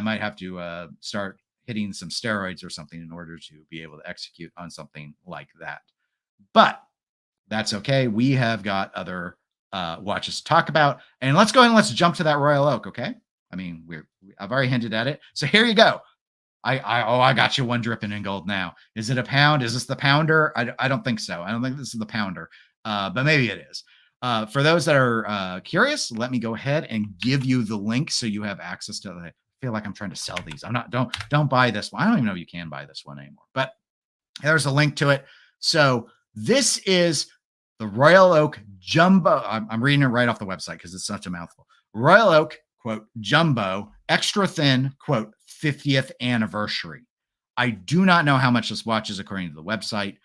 might have to start hitting some steroids or something in order to be able to execute on something like that. But that's okay. We have got other watches to talk about. And let's go and let's jump to that Royal Oak, okay? I mean, I've already hinted at it. So here you go. I got you one dripping in gold now. Is it a pound? Is this the pounder? I don't think so. I don't think this is the pounder, but maybe it is. For those that are curious, let me go ahead and give you the link so you have access to it. I feel like I'm trying to sell these. I'm not. Don't buy this one. I don't even know if you can buy this one anymore. But there's a link to it. So this is the Royal Oak Jumbo. I'm reading it right off the website because it's such a mouthful. Royal Oak, quote, Jumbo, extra thin, quote, 50th anniversary. I do not know how much this watch is according to the website.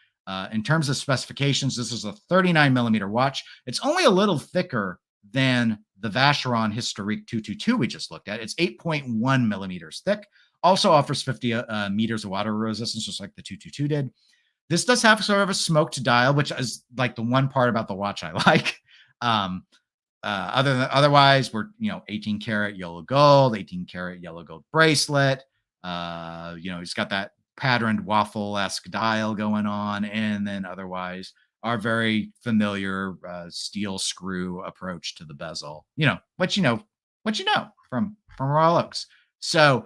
In terms of specifications, this is a 39 millimeter watch. It's only a little thicker than the Vacheron Historique 222 we just looked at. It's 8.1 millimeters thick. Also offers 50 meters of water resistance, just like the 222 did. This does have sort of a smoked dial, which is like the one part about the watch I like. Otherwise, we're 18 karat yellow gold, 18 karat yellow gold bracelet. He's got that patterned waffle-esque dial going on, and then otherwise our very familiar steel screw approach to the bezel. What you know from Royal Oaks. So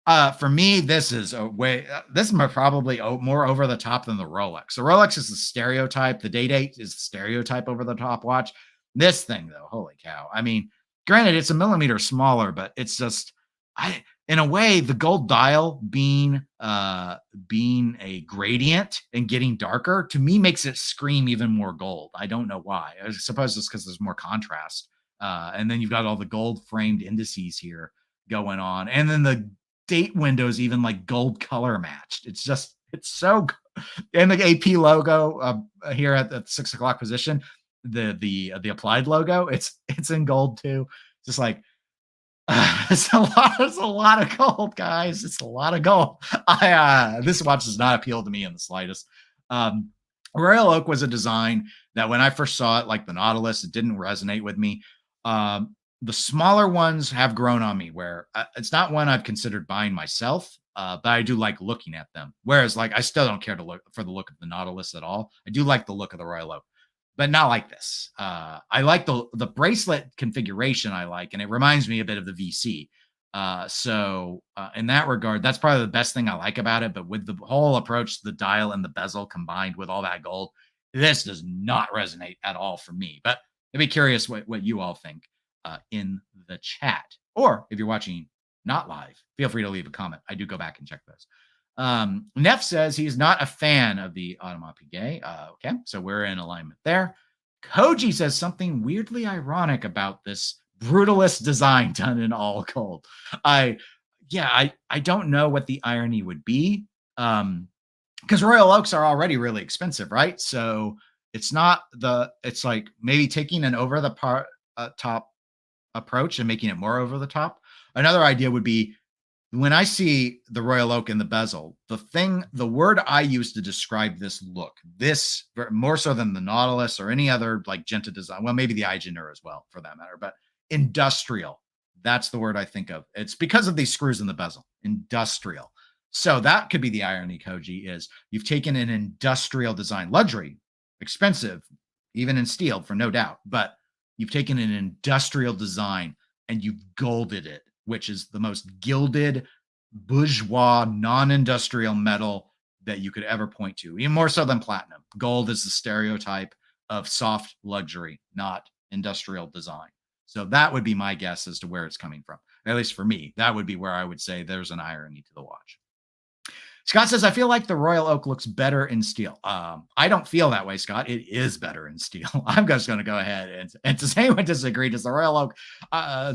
for me, this is probably more over the top than the Rolex. The Rolex is the stereotype. The Day-Date is the stereotype over the top watch. This thing, though, holy cow. I mean, granted, it's a millimeter smaller, but it's just, in a way, the gold dial being a gradient and getting darker, to me, makes it scream even more gold. I don't know why. I suppose it's because there's more contrast. And then you've got all the gold framed indices here going on. And then the date windows even like gold color matched. It's so good. And the AP logo here at the 6 o'clock position, the applied logo, it's in gold too. Just like it's a lot of gold, guys. It's a lot of gold. This watch does not appeal to me in the slightest. Royal Oak was a design that when I first saw it, like the Nautilus, it didn't resonate with me. The smaller ones have grown on me where it's not one I've considered buying myself, but I do like looking at them. Whereas, like, I still don't care to look for the look of the Nautilus at all. I do like the look of the Royal Oak, but not like this. I like the bracelet configuration. I like, and it reminds me a bit of the VC. In that regard, that's probably the best thing I like about it. But with the whole approach, the dial and the bezel combined with all that gold, this does not resonate at all for me. But I'd be curious what you all think in the chat. Or if you're watching not live, feel free to leave a comment. I do go back and check those. Neff says he's not a fan of the Audemars Piguet. Okay, so we're in alignment there. Koji says something weirdly ironic about this brutalist design done in all gold. I don't know what the irony would be. Because Royal Oaks are already really expensive, right? So it's like maybe taking an over the top approach and making it more over the top. Another idea would be when I see the Royal Oak and the bezel, the word I use to describe this look, this more so than the Nautilus or any other like Genta design, well, maybe the Eigener as well for that matter, but industrial. That's the word I think of. It's because of these screws in the bezel, industrial. So that could be the irony, Koji, is you've taken an industrial design, luxury, expensive, even in steel for no doubt, but you've taken an industrial design and you've golded it, which is the most gilded, bourgeois, non-industrial metal that you could ever point to, even more so than platinum. Gold is the stereotype of soft luxury, not industrial design. So that would be my guess as to where it's coming from. At least for me, that would be where I would say there's an irony to the watch. Scott says, I feel like the Royal Oak looks better in steel. I don't feel that way, Scott. It is better in steel. I'm just going to go ahead and to say anyone disagree, does the Royal Oak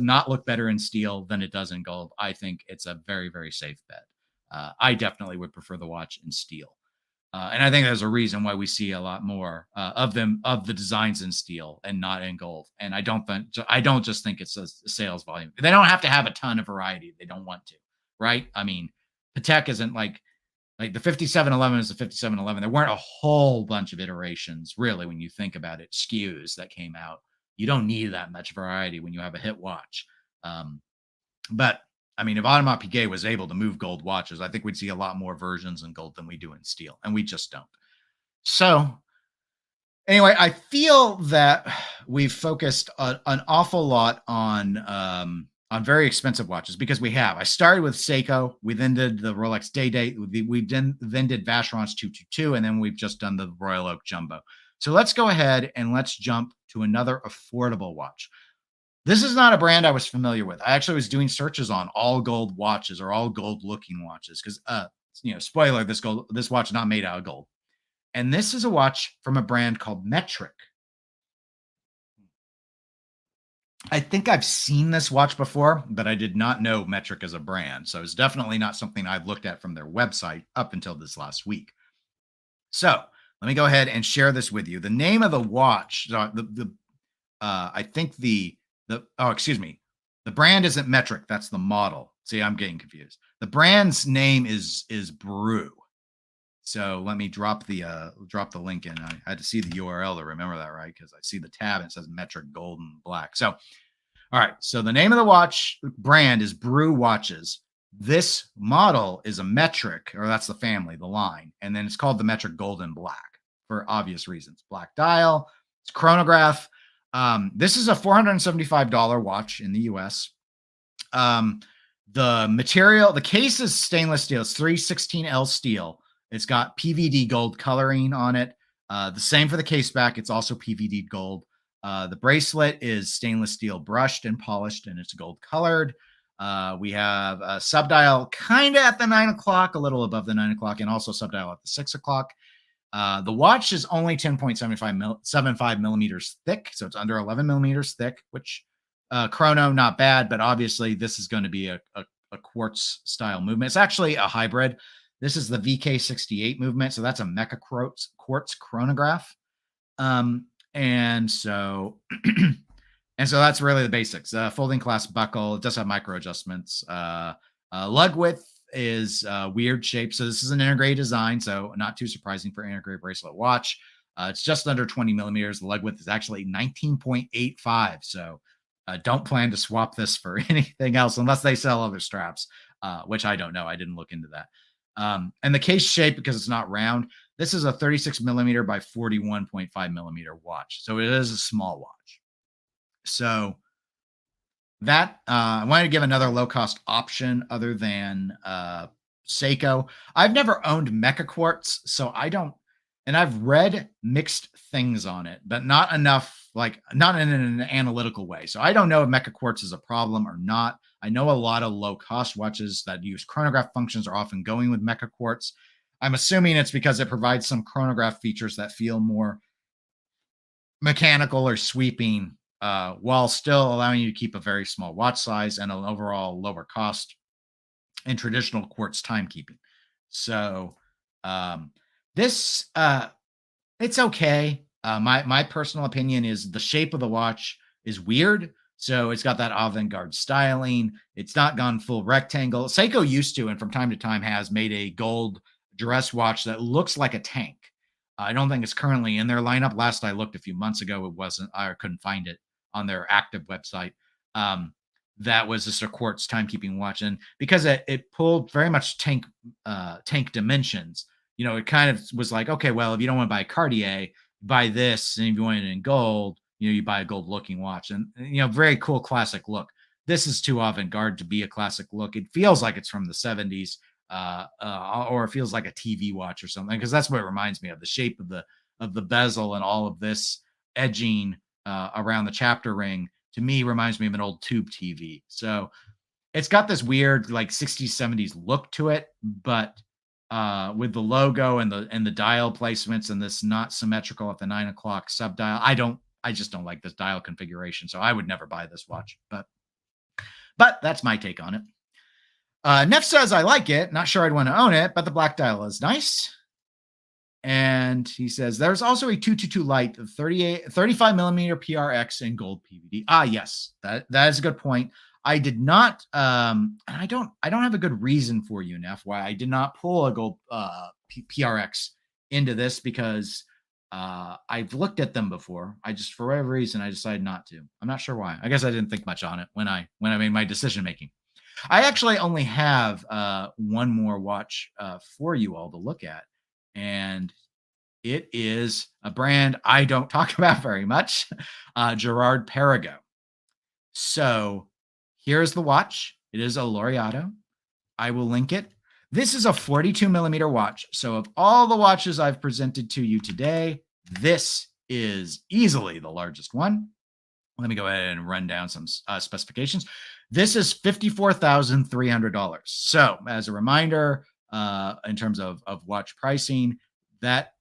not look better in steel than it does in gold? I think it's a very, very safe bet. I definitely would prefer the watch in steel. And I think there's a reason why we see a lot more of the designs in steel and not in gold. And I don't just think it's a sales volume. They don't have to have a ton of variety. They don't want to, right? I mean, Patek isn't like the 5711 is the 5711. There weren't a whole bunch of iterations, really, when you think about it, SKUs that came out. You don't need that much variety when you have a hit watch. But I mean, if Audemars Piguet was able to move gold watches, I think we'd see a lot more versions in gold than we do in steel, and we just don't. So anyway, I feel that we've focused an awful lot on very expensive watches because we have. I started with Seiko. We then did the Rolex Day. We then did Vacherons 222, and then we've just done the Royal Oak Jumbo. So let's go ahead and let's jump to another affordable watch. This is not a brand I was familiar with. I actually was doing searches on all gold watches or all gold looking watches because, spoiler, this watch is not made out of gold. And this is a watch from a brand called Metric. I think I've seen this watch before, but I did not know Metric as a brand. So it's definitely not something I've looked at from their website up until this last week. So let me go ahead and share this with you. The name of the watch, the brand isn't Metric. That's the model. See, I'm getting confused. The brand's name is Brew. So let me drop the link in. I had to see the URL to remember that, right? Because I see the tab and it says Metric Gold and Black. So, all right. So the name of the watch brand is Brew Watches. This model is a Metric, or that's the family, the line. And then it's called the Metric Gold and Black for obvious reasons. Black dial, it's chronograph. This is a $475 watch in the US. The material, the case is stainless steel. It's 316L steel. It's got PVD gold coloring on it. The same for the case back. It's also PVD gold. The bracelet is stainless steel brushed and polished, and it's gold colored. We have a subdial kind of at the 9 o'clock, a little above the 9 o'clock, and also subdial at the 6 o'clock. The watch is only 10.75 millimeters thick, so it's under 11 millimeters thick, which chrono, not bad, but obviously this is going to be a quartz style movement. It's actually a hybrid. This is the VK68 movement, so that's a mecha quartz chronograph. And so that's really the basics. Folding clasp buckle. It does have micro adjustments. Lug width is weird shape. So this is an integrated design, so not too surprising for an integrated bracelet watch. It's just under 20 millimeters. The leg width is actually 19.85. So don't plan to swap this for anything else unless they sell other straps, which I don't know. I didn't look into that. And the case shape, because it's not round, this is a 36 millimeter by 41.5 millimeter watch. So it is a small watch. So that I wanted to give another low cost option other than Seiko. I've never owned Mecha Quartz, so I don't, and I've read mixed things on it, but not enough, like not in an analytical way. So I don't know if Mecha Quartz is a problem or not. I know a lot of low cost watches that use chronograph functions are often going with Mecha Quartz. I'm assuming it's because it provides some chronograph features that feel more mechanical or sweeping, while still allowing you to keep a very small watch size and an overall lower cost in traditional quartz timekeeping. So this it's okay. My personal opinion is the shape of the watch is weird. So it's got that avant-garde styling. It's not gone full rectangle. Seiko used to, and from time to time has made a gold dress watch that looks like a tank. I don't think it's currently in their lineup. Last I looked a few months ago, it wasn't. I couldn't find it on their active website. That was just a quartz timekeeping watch, and because it pulled very much tank dimensions, it kind of was like, okay, well, if you don't want to buy a Cartier, buy this, and if you want it in gold, you buy a gold looking watch, and very cool classic look. This is too avant-garde to be a classic look. It feels like it's from the 70s, or it feels like a TV watch or something, because that's what it reminds me of. The shape of the bezel and all of this edging around the chapter ring, to me, reminds me of an old tube TV. So it's got this weird like 60s, 70s look to it, but with the logo and the dial placements and this not symmetrical at the 9 o'clock sub dial, I just don't like this dial configuration. So I would never buy this watch, but that's my take on it. Neff says, I like it. Not sure I'd want to own it, but the black dial is nice. And he says, there's also a 222 light of 35 millimeter PRX in gold PVD. Yes, that is a good point. I did not, and I don't have a good reason for you, Neff, why I did not pull a gold PRX into this, because I've looked at them before. For whatever reason, I decided not to. I'm not sure why. I guess I didn't think much on it when I made my decision making. I actually only have one more watch for you all to look at, and it is a brand I don't talk about very much, Girard-Perregaux. So here's the watch. It is a Laureato. I will link it. This is a 42 millimeter watch. So of all the watches I've presented to you today, this is easily the largest one. Let me go ahead and run down some specifications. This is $54,300. So as a reminder, in terms of watch pricing, that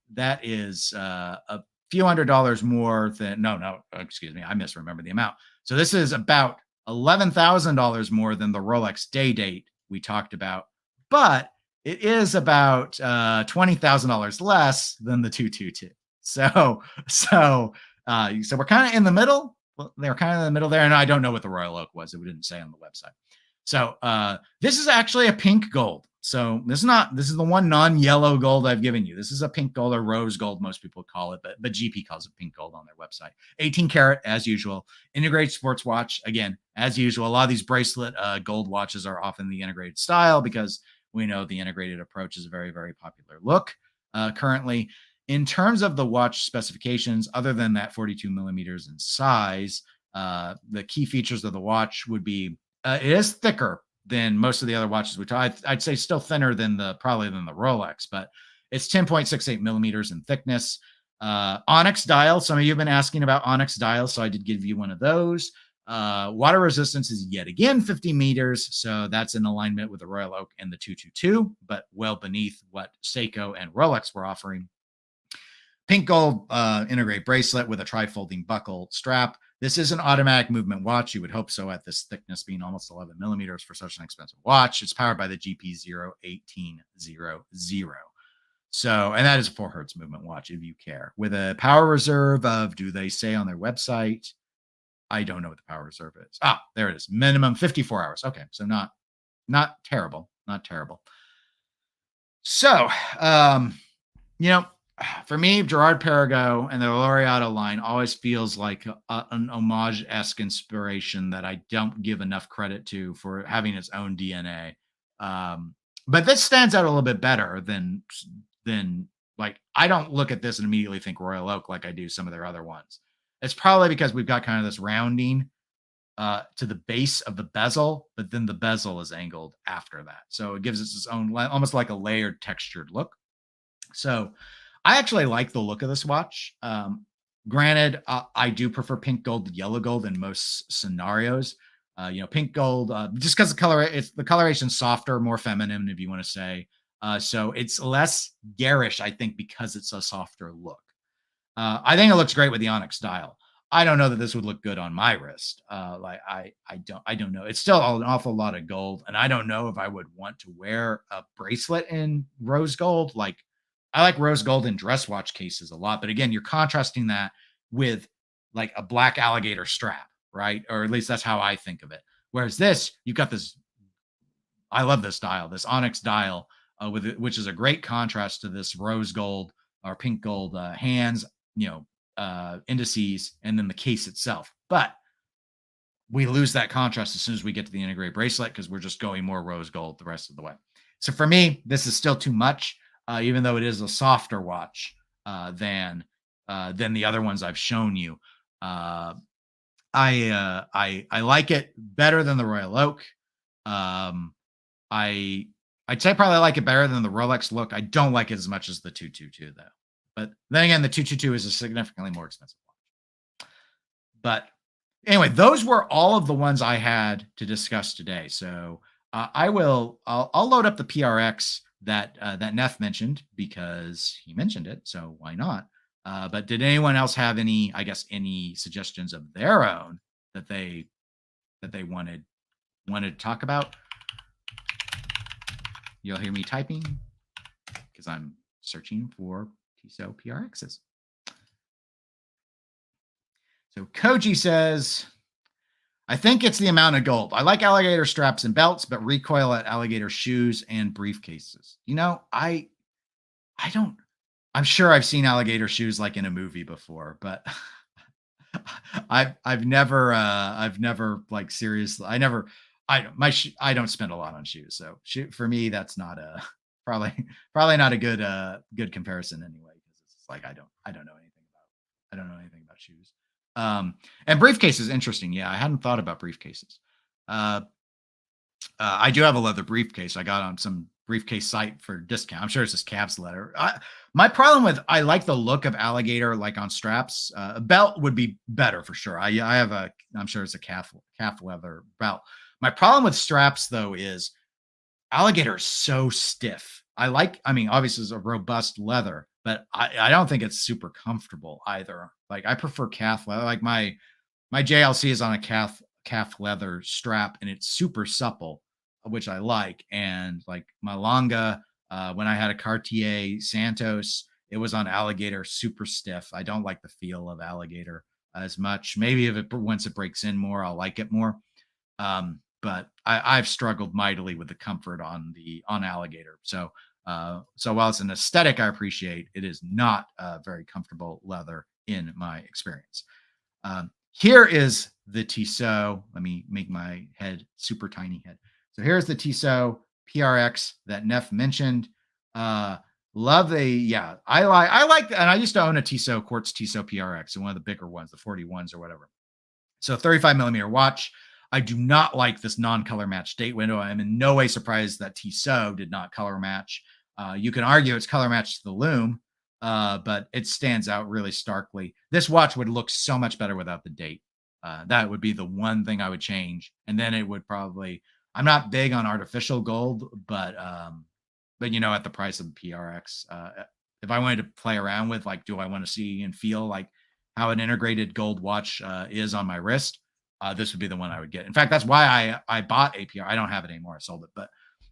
is a few $100s more than, excuse me, I misremembered the amount. So this is about $11,000 more than the Rolex Day Date we talked about, but it is about $20,000 less than the 222. So we're kind of in the middle. Well, they're kind of in the middle there, and I don't know what the Royal Oak was. It didn't say on the website. So this is actually a pink gold. So this is the one non-yellow gold I've given you. This is a pink gold, or rose gold, most people call it, but GP calls it pink gold on their website. 18 karat, as usual. Integrated sports watch, again, as usual. A lot of these bracelet gold watches are often the integrated style, because we know the integrated approach is a very, very popular look currently. In terms of the watch specifications, other than that 42 millimeters in size, the key features of the watch would be, it is thicker than most of the other watches we talk. I'd say still thinner than probably than the Rolex, but it's 10.68 millimeters in thickness. Onyx dial. Some of you have been asking about onyx dials, so I did give you one of those. Water resistance is yet again 50 meters, so that's in alignment with the Royal Oak and the 222, but well beneath what Seiko and Rolex were offering. Pink gold integrated bracelet with a tri-folding buckle strap. This is an automatic movement watch. You would hope so, at this thickness being almost 11 millimeters for such an expensive watch. It's powered by the GP01800. So, and that is a 4 hertz movement watch, if you care. With a power reserve of, do they say on their website? I don't know what the power reserve is. There it is. Minimum 54 hours. Okay, so not terrible. not terrible. So, um, you know, for me, Gerard Perregaux and the Laureato line always feels like an homage-esque inspiration that I don't give enough credit to for having its own DNA. But this stands out a little bit better than like I don't look at this and immediately think Royal Oak like I do some of their other ones. It's probably because we've got kind of this rounding to the base of the bezel, but then the bezel is angled after that. So it gives us its own, almost like a layered, textured look. So I actually like the look of this watch. Granted, I do prefer pink gold to yellow gold in most scenarios. Pink gold, just because the coloration's softer, more feminine, if you want to say. So it's less garish, I think, because it's a softer look. I think it looks great with the onyx dial. I don't know that this would look good on my wrist. I don't know. It's still an awful lot of gold, and I don't know if I would want to wear a bracelet in rose gold. Like I like rose gold in dress watch cases a lot, but again, you're contrasting that with like a black alligator strap, right? Or at least that's how I think of it. Whereas this, you've got this. I love this dial, this onyx dial, which is a great contrast to this rose gold or pink gold hands, indices, and then the case itself. But we lose that contrast as soon as we get to the integrated bracelet because we're just going more rose gold the rest of the way. So for me, this is still too much, even though it is a softer watch than the other ones I've shown you. I like it better than the Royal Oak. Um, I I'd say probably like it better than the Rolex look. I don't like it as much as the 222 though. But then again, the 222 is a significantly more expensive watch. But anyway, those were all of the ones I had to discuss today. So I'll load up the PRX that Neff mentioned because he mentioned it. So why not? But did anyone else have any suggestions of their own that they wanted to talk about? You'll hear me typing because I'm searching for Tissot PRXs. So Koji says, I think it's the amount of gold. I like alligator straps and belts, but recoil at alligator shoes and briefcases. I don't. I'm sure I've seen alligator shoes like in a movie before, but I've never like seriously. I don't spend a lot on shoes, so for me that's not a probably not a good comparison anyway because it's like I don't know anything about shoes. And briefcases, interesting. Yeah, I hadn't thought about briefcases. I do have a leather briefcase. I got on some briefcase site for discount. I'm sure it's just Cavs leather. My problem with I like the look of alligator like on straps. A belt would be better for sure. I have I'm sure it's a calf leather belt. My problem with straps though is alligator is so stiff. Obviously it's a robust leather, but I don't think it's super comfortable either. Like I prefer calf leather. Like my JLC is on a calf leather strap and it's super supple, which I like. And like my Longa, when I had a Cartier Santos, it was on alligator, super stiff. I don't like the feel of alligator as much. Maybe once it breaks in more, I'll like it more. But I've struggled mightily with the comfort on alligator. So while it's an aesthetic I appreciate, it is not a very comfortable leather in my experience. Here is the Tissot. Let me make my head super tiny head. So here's the Tissot PRX that Neff mentioned. Love I like, and I used to own a quartz Tissot PRX, and one of the bigger ones, the 41s or whatever. So 35 millimeter watch. I do not like this non-color match date window. I'm in no way surprised that Tissot did not color match. You can argue it's color matched to the loom, but it stands out really starkly. This watch would look so much better without the date. That would be the one thing I would change. And then it would probably, I'm not big on artificial gold, but at the price of the PRX, if I wanted to play around with, like, do I want to see and feel like how an integrated gold watch is on my wrist? This would be the one I would get. In fact, that's why I bought APR. I don't have it anymore. I sold it, but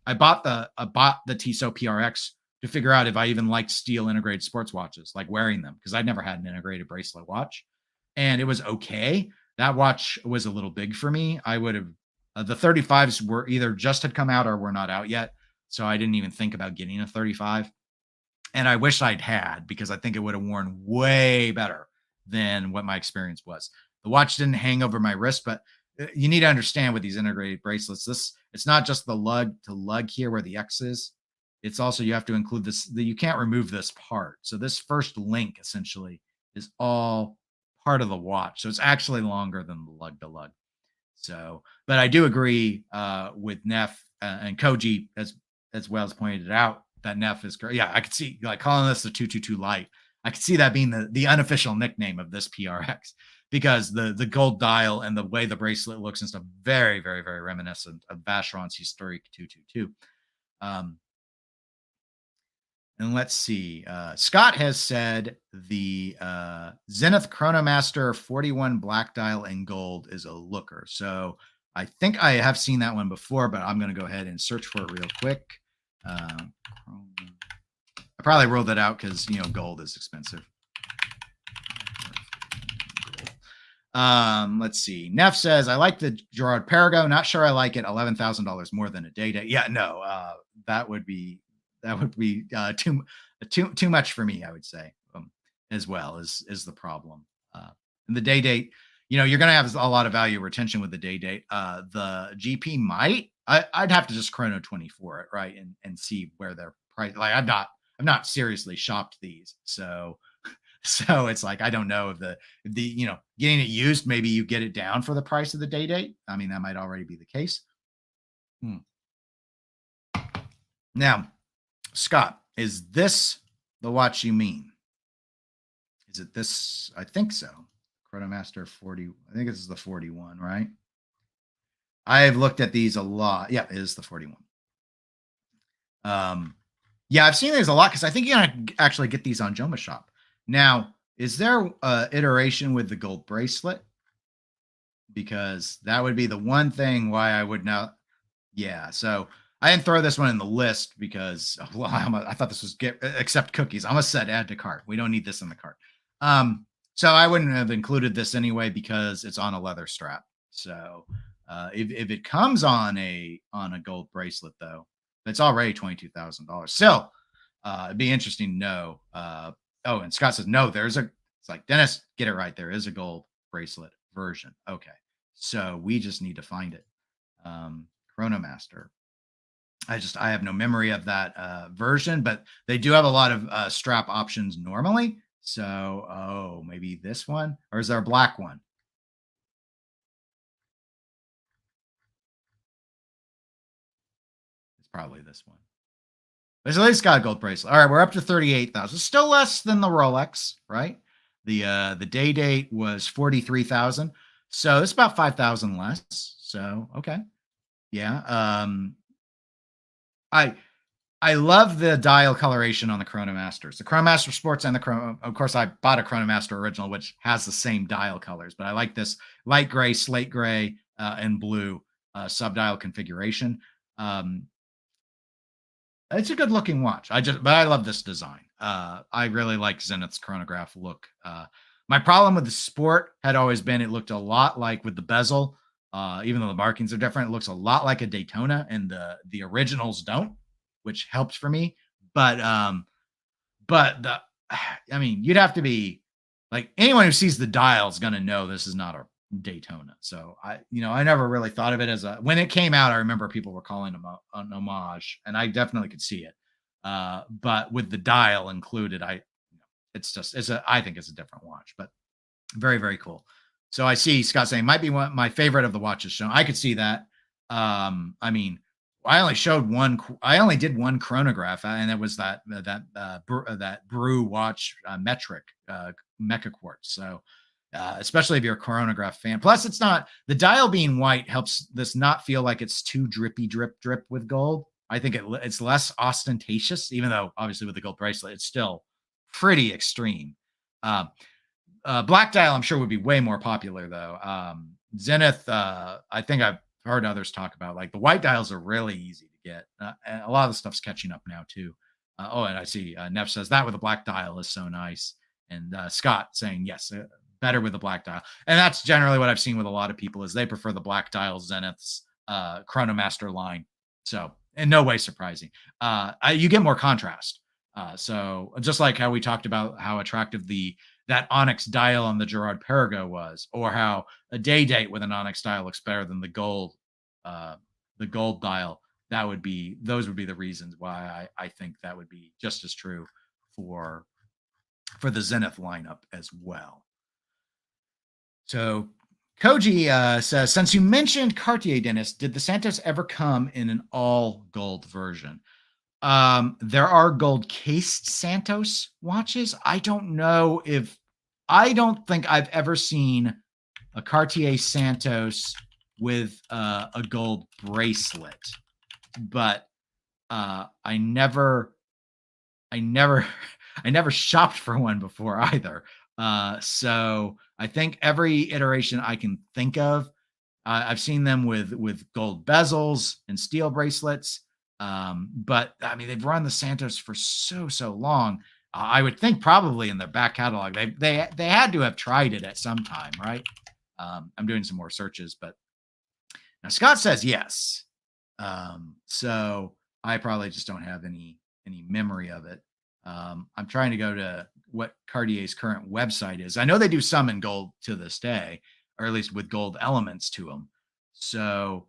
I bought the Tissot PRX to figure out if I even liked steel integrated sports watches, like wearing them, because I'd never had an integrated bracelet watch, and it was okay. That watch was a little big for me. I would have the 35s were either just had come out or were not out yet. so I didn't even think about getting a 35. And I wish I'd had, because I think it would have worn way better than what my experience was. The watch didn't hang over my wrist, but you need to understand with these integrated bracelets, this it's not just the lug to lug here where the X is. It's also you have to include this. You can't remove this part. So this first link essentially is all part of the watch. So it's actually longer than the lug to lug. So, but I do agree with Neff and Koji as well as pointed it out that Neff is great. Yeah, I could see like calling this the 222 light. I could see that being the unofficial nickname of this PRX, because the gold dial and the way the bracelet looks and stuff very very very reminiscent of Vacheron's historic 222. Um, and let's see. Scott has said the Zenith Chronomaster 41 black dial in gold is a looker. So I think I have seen that one before, but I'm going to go ahead and search for it real quick. I probably ruled it out because, gold is expensive. Let's see. Neff says, I like the Gerard Perigo. Not sure I like it. $11,000 more than a day date. Yeah, no, that would be too much for me, I would say, as well is the problem. And the day date, you're going to have a lot of value retention with the day date. The GP I'd have to just chrono 24 it, right, and see where their price. Like I've not seriously shopped these, so it's like I don't know if the getting it used, maybe you get it down for the price of the day date. I mean, that might already be the case. Now, Scott, is this the watch you mean? Is it this? I think so. Chronomaster 40. I think this is the 41, right? I've looked at these a lot. Yeah, it is the 41. Yeah, I've seen these a lot because I think you can actually get these on Joma Shop. Now, is there iteration with the gold bracelet? Because that would be the one thing why I would not. Yeah, so I didn't throw this one in the list because, well, I thought this was accept cookies. I'm going to set add to cart. We don't need this in the cart. So I wouldn't have included this anyway because it's on a leather strap. So if it comes on a gold bracelet, though, it's already $22,000. Still, it'd be interesting to know. Oh, and Scott says, no, it's like, Dennis, get it right. There is a gold bracelet version. Okay. So we just need to find it. Chronomaster. I have no memory of that version, but they do have a lot of strap options normally. So, maybe this one, or is there a black one? It's probably this one. It's at least got a gold bracelet. All right, we're up to 38,000. Still less than the Rolex, right? The day date was 43,000. So it's about 5,000 less. So, okay. Yeah. I love the dial coloration on the Chronomasters. The Chronomaster Sports and the Chrono. Of course, I bought a Chronomaster Original, which has the same dial colors, but I like this light gray, slate gray, and blue subdial configuration. It's a good looking watch. But I love this design. I really like Zenith's chronograph look. My problem with the Sport had always been it looked a lot like with the bezel, even though the markings are different, it looks a lot like a Daytona, and the originals don't, which helps for me. But you'd have to be like, anyone who sees the dial is going to know this is not a Daytona. So I never really thought of it as when it came out, I remember people were calling them an homage, and I definitely could see it. But with the dial included, I think it's a different watch, but very, very cool. So I see Scott saying might be my favorite of the watches shown. I could see that. I only did one chronograph, and it was that Brew watch metric Mecha Quartz. So especially if you're a chronograph fan. Plus, it's not the dial being white helps this not feel like it's too drippy drip with gold. I think it's less ostentatious, even though obviously with the gold bracelet, it's still pretty extreme. Black dial, I'm sure, would be way more popular though. Zenith, I think I've heard others talk about, like the white dials are really easy to get. And a lot of the stuff's catching up now too. And I see Neff says that with a black dial is so nice. And Scott saying, yes, better with the black dial. And that's generally what I've seen with a lot of people is they prefer the black dial Zenith's Chronomaster line. So in no way surprising. You get more contrast. So just like how we talked about how attractive that onyx dial on the Gerard Perigo was, or how a day date with an onyx dial looks better than uh, the gold dial. Those would be the reasons why I think that would be just as true for the Zenith lineup as well. So Koji says, since you mentioned Cartier, Dennis, did the Santos ever come in an all gold version? There are gold cased Santos watches. I don't think I've ever seen a Cartier Santos with a gold bracelet, but I never I never shopped for one before either. So I think every iteration I can think of, I've seen them with gold bezels and steel bracelets. But I mean, they've run the Santos for so long. I would think probably in their back catalog, they had to have tried it at some time, right? I'm doing some more searches, but now Scott says yes. So I probably just don't have any memory of it. I'm trying to go to what Cartier's current website is. I know they do some in gold to this day, or at least with gold elements to them. So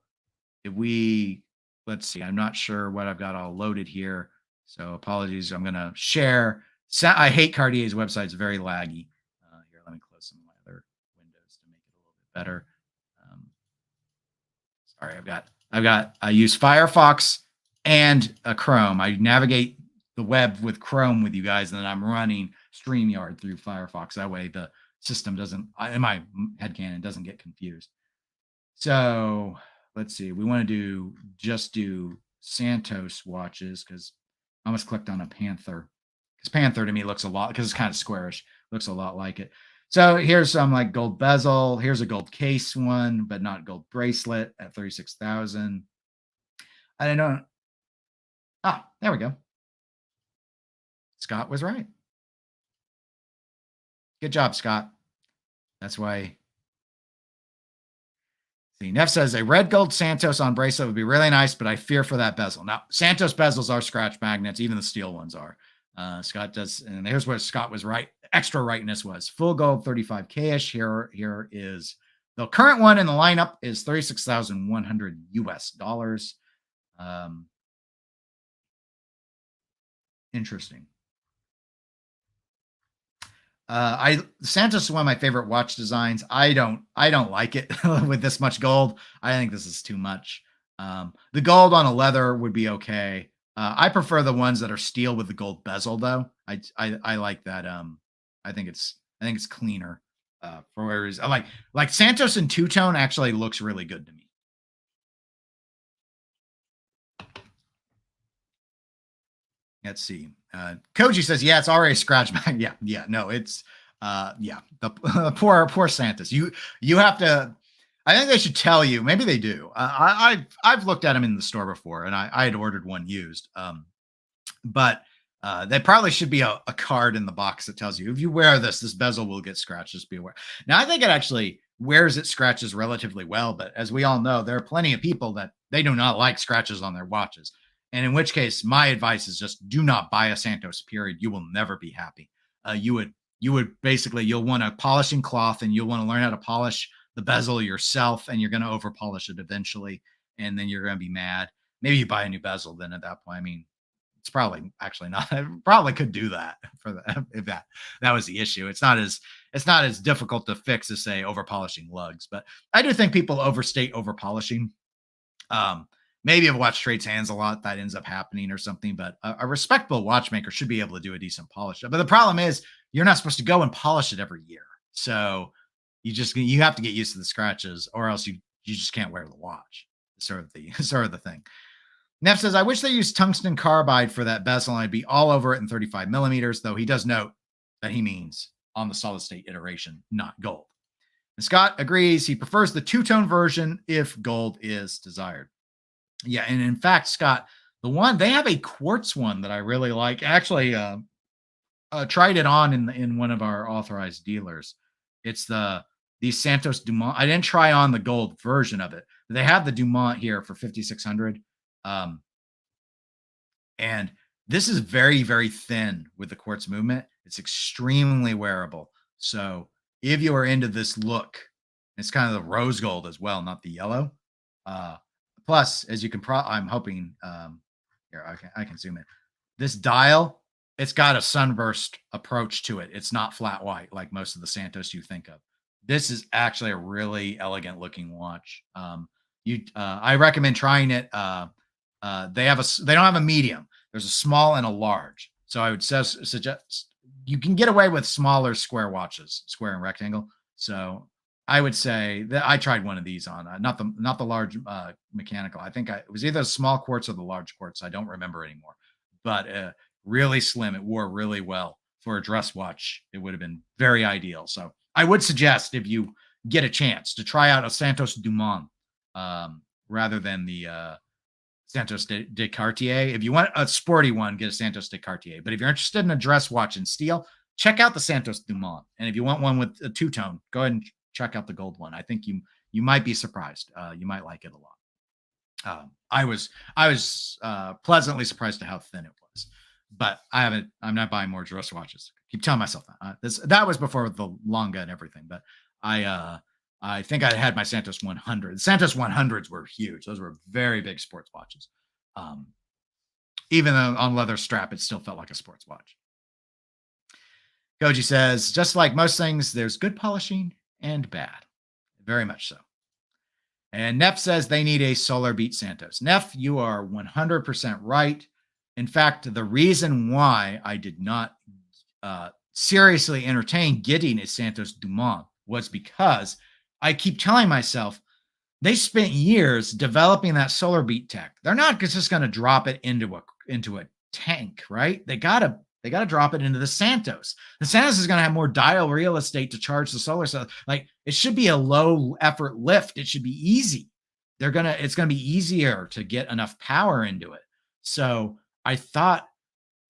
if we, let's see, I'm not sure what I've got all loaded here. So apologies. I'm going to share. I hate Cartier's website. It's very laggy. Here, let me close some of my other windows to make it a little bit better. Sorry, I use Firefox and a Chrome. I navigate the web with Chrome with you guys, and then I'm running StreamYard through Firefox. That way the system doesn't, in my head canon, doesn't get confused. So let's see. We want to just do Santos watches because I almost clicked on a Panther. Because Panther to me looks a lot, because it's kind of squarish, looks a lot like it. So here's some like gold bezel. Here's a gold case one, but not gold bracelet at 36,000. I don't know. There we go. Scott was right. Good job, Scott. That's why. See, Neff says a red gold Santos on bracelet would be really nice, but I fear for that bezel. Now, Santos bezels are scratch magnets. Even the steel ones are. Scott does, and here's where Scott was right. Extra rightness was full gold 35K-ish. Here is the current one in the lineup is 36,100 US dollars. Interesting. Santos is one of my favorite watch designs. I don't like it with this much gold. I think this is too much. The gold on a leather would be okay. I prefer the ones that are steel with the gold bezel, though. I like that. I think it's cleaner. For where is like Santos in two-tone actually looks really good to me. Let's see. Koji says, yeah, it's already a scratch back. Yeah, no, it's the poor Santos. You have to. I think they should tell you. Maybe they do. I've looked at them in the store before, and I had ordered one used. But there probably should be a card in the box that tells you if you wear this bezel will get scratched. Just be aware. Now I think it actually wears its scratches relatively well, but as we all know, there are plenty of people that they do not like scratches on their watches. And in which case, my advice is just do not buy a Santos. Period. You will never be happy. You would basically you'll want a polishing cloth, and you'll want to learn how to polish the bezel yourself, and you're going to over polish it eventually, and then you're going to be mad. Maybe you buy a new bezel. Then at that point, I mean, it's probably actually not. I probably could do that for the if that was the issue. It's not as difficult to fix as say over polishing lugs, but I do think people overstate over polishing. Maybe if a watch trades hands a lot, that ends up happening or something. But a respectable watchmaker should be able to do a decent polish. But the problem is you're not supposed to go and polish it every year. So you have to get used to the scratches, or else you just can't wear the watch. Sort of the thing. Neff says, I wish they used tungsten carbide for that bezel, and I'd be all over it in 35 millimeters, though he does note that he means on the solid state iteration, not gold. And Scott agrees he prefers the two-tone version if gold is desired. Yeah, and in fact, Scott, they have a quartz one that I really like. Actually, tried it on in one of our authorized dealers. It's the Santos Dumont. I didn't try on the gold version of it. They have the Dumont here for 5,600. And this is very, very thin with the quartz movement. It's extremely wearable. So if you are into this look, it's kind of the rose gold as well, not the yellow. Uh, Plus, as you can I'm hoping, here, I can zoom in. This dial, it's got a sunburst approach to it. It's not flat white like most of the Santos you think of. This is actually a really elegant looking watch. I recommend trying it. They don't have a medium. There's a small and a large. So I would suggest you can get away with smaller square watches, square and rectangle. So I would say that I tried one of these on, not the large mechanical. I think it was either a small quartz or the large quartz. I don't remember anymore, but really slim. It wore really well for a dress watch. It would have been very ideal. So I would suggest, if you get a chance, to try out a Santos Dumont rather than the Santos de Cartier. If you want a sporty one, get a Santos de Cartier. But if you're interested in a dress watch in steel, check out the Santos Dumont. And if you want one with a two-tone, go ahead and check out the gold one. I think you might be surprised. You might like it a lot. I was pleasantly surprised at how thin it was. But I'm not buying more dress watches. Keep telling myself that. That was before the Longa and everything. But I think I had my Santos 100. Santos 100s were huge. Those were very big sports watches. Even though on leather strap, it still felt like a sports watch. Goji says, just like most things, there's good polishing and bad. Very much so. And Neff says they need a Solar Beat Santos. Neff, you are 100% right. In fact, the reason why I did not seriously entertain getting a Santos Dumont was because I keep telling myself they spent years developing that Solar Beat tech. They're not just going to drop it into a tank, right? They gotta drop it into the Santos. The Santos is going to have more dial real estate to charge the solar cell. Like, it should be a low effort lift. It should be easy. It's going to be easier to get enough power into it. So I thought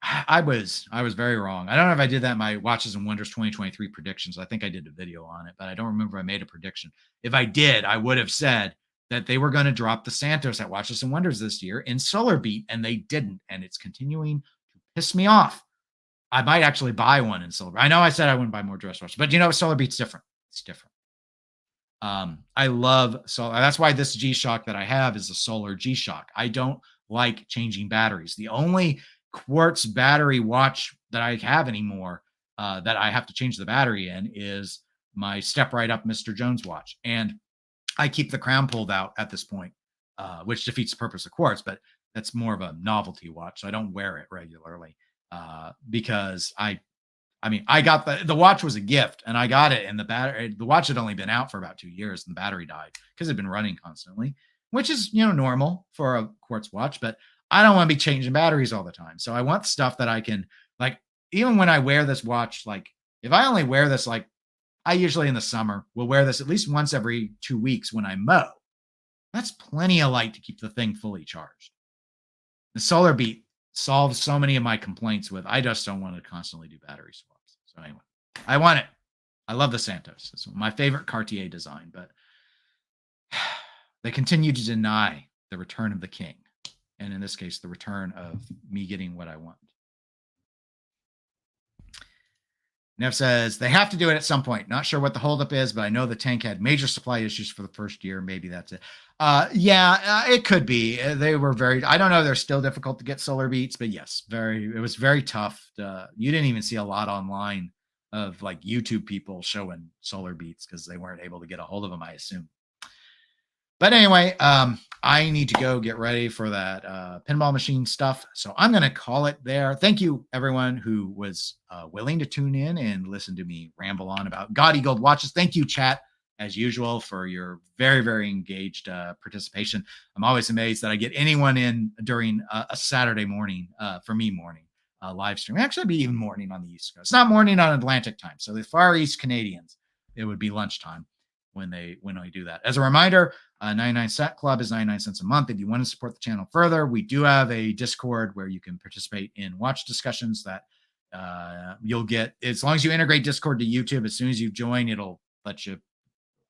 I was very wrong. I don't know if I did that in my Watches and Wonders 2023 predictions. I think I did a video on it, but I don't remember I made a prediction. If I did, I would have said that they were going to drop the Santos at Watches and Wonders this year in Solar Beat, and they didn't. And it's continuing to piss me off. I might actually buy one in Solar. I know I said I wouldn't buy more dress watches, but Solar Beat's different. It's different. I love Solar. That's why this G-Shock that I have is a Solar G-Shock. I don't like changing batteries. The only quartz battery watch that I have anymore that I have to change the battery in is my Step Right Up Mr. Jones watch. And I keep the crown pulled out at this point, which defeats the purpose of quartz, but that's more of a novelty watch. So I don't wear it regularly because I got the watch was a gift, and I got it, and the watch had only been out for about 2 years, and the battery died because it'd been running constantly, which is normal for a quartz watch. But I don't want to be changing batteries all the time, so I want stuff that I can, like, even when I wear this watch, like, if I only wear this, like, I usually in the summer will wear this at least once every 2 weeks when I mow. That's plenty of light to keep the thing fully charged. The Solar Beat solves so many of my complaints with, I just don't want to constantly do battery swaps. So anyway, I want it. I love the Santos. It's my favorite Cartier design, but they continue to deny the return of the king. And in this case, the return of me getting what I want. Nev says, they have to do it at some point. Not sure what the holdup is, but I know the tank had major supply issues for the first year. Maybe that's it. It could be. They were I don't know. They're still difficult to get Solar Beats, but yes, it was very tough. You didn't even see a lot online of like YouTube people showing Solar Beats because they weren't able to get a hold of them, I assume. But anyway, I need to go get ready for that pinball machine stuff. So I'm going to call it there. Thank you, everyone who was willing to tune in and listen to me ramble on about gaudy gold watches. Thank you, chat, as usual, for your very, very engaged participation. I'm always amazed that I get anyone in during a Saturday morning, for me, morning live stream. Actually, it'd be even morning on the East Coast. It's not morning on Atlantic time. So the Far East Canadians, it would be lunchtime when I do that. As a reminder, 99 Cent Club is 99 cents a month. If you want to support the channel further, we do have a Discord where you can participate in watch discussions that you'll get. As long as you integrate Discord to YouTube, as soon as you join, it'll let you.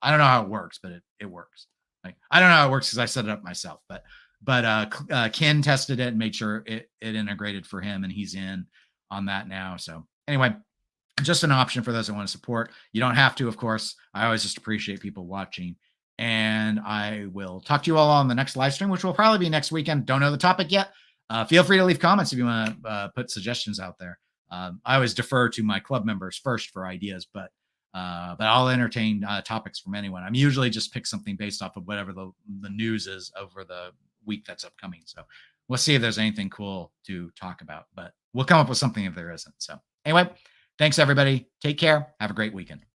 I don't know how it works, but it works. Like, I don't know how it works because I set it up myself, but But Ken tested it and made sure it integrated for him, and he's in on that now. So anyway, just an option for those that want to support. You don't have to, of course. I always just appreciate people watching. And I will talk to you all on the next live stream, which will probably be next weekend. Don't know the topic yet. Feel free to leave comments if you want to put suggestions out there. I always defer to my club members first for ideas, but I'll entertain topics from anyone. I'm usually just pick something based off of whatever the news is over the week that's upcoming. So we'll see if there's anything cool to talk about, but we'll come up with something if there isn't. So anyway, thanks everybody. Take care. Have a great weekend.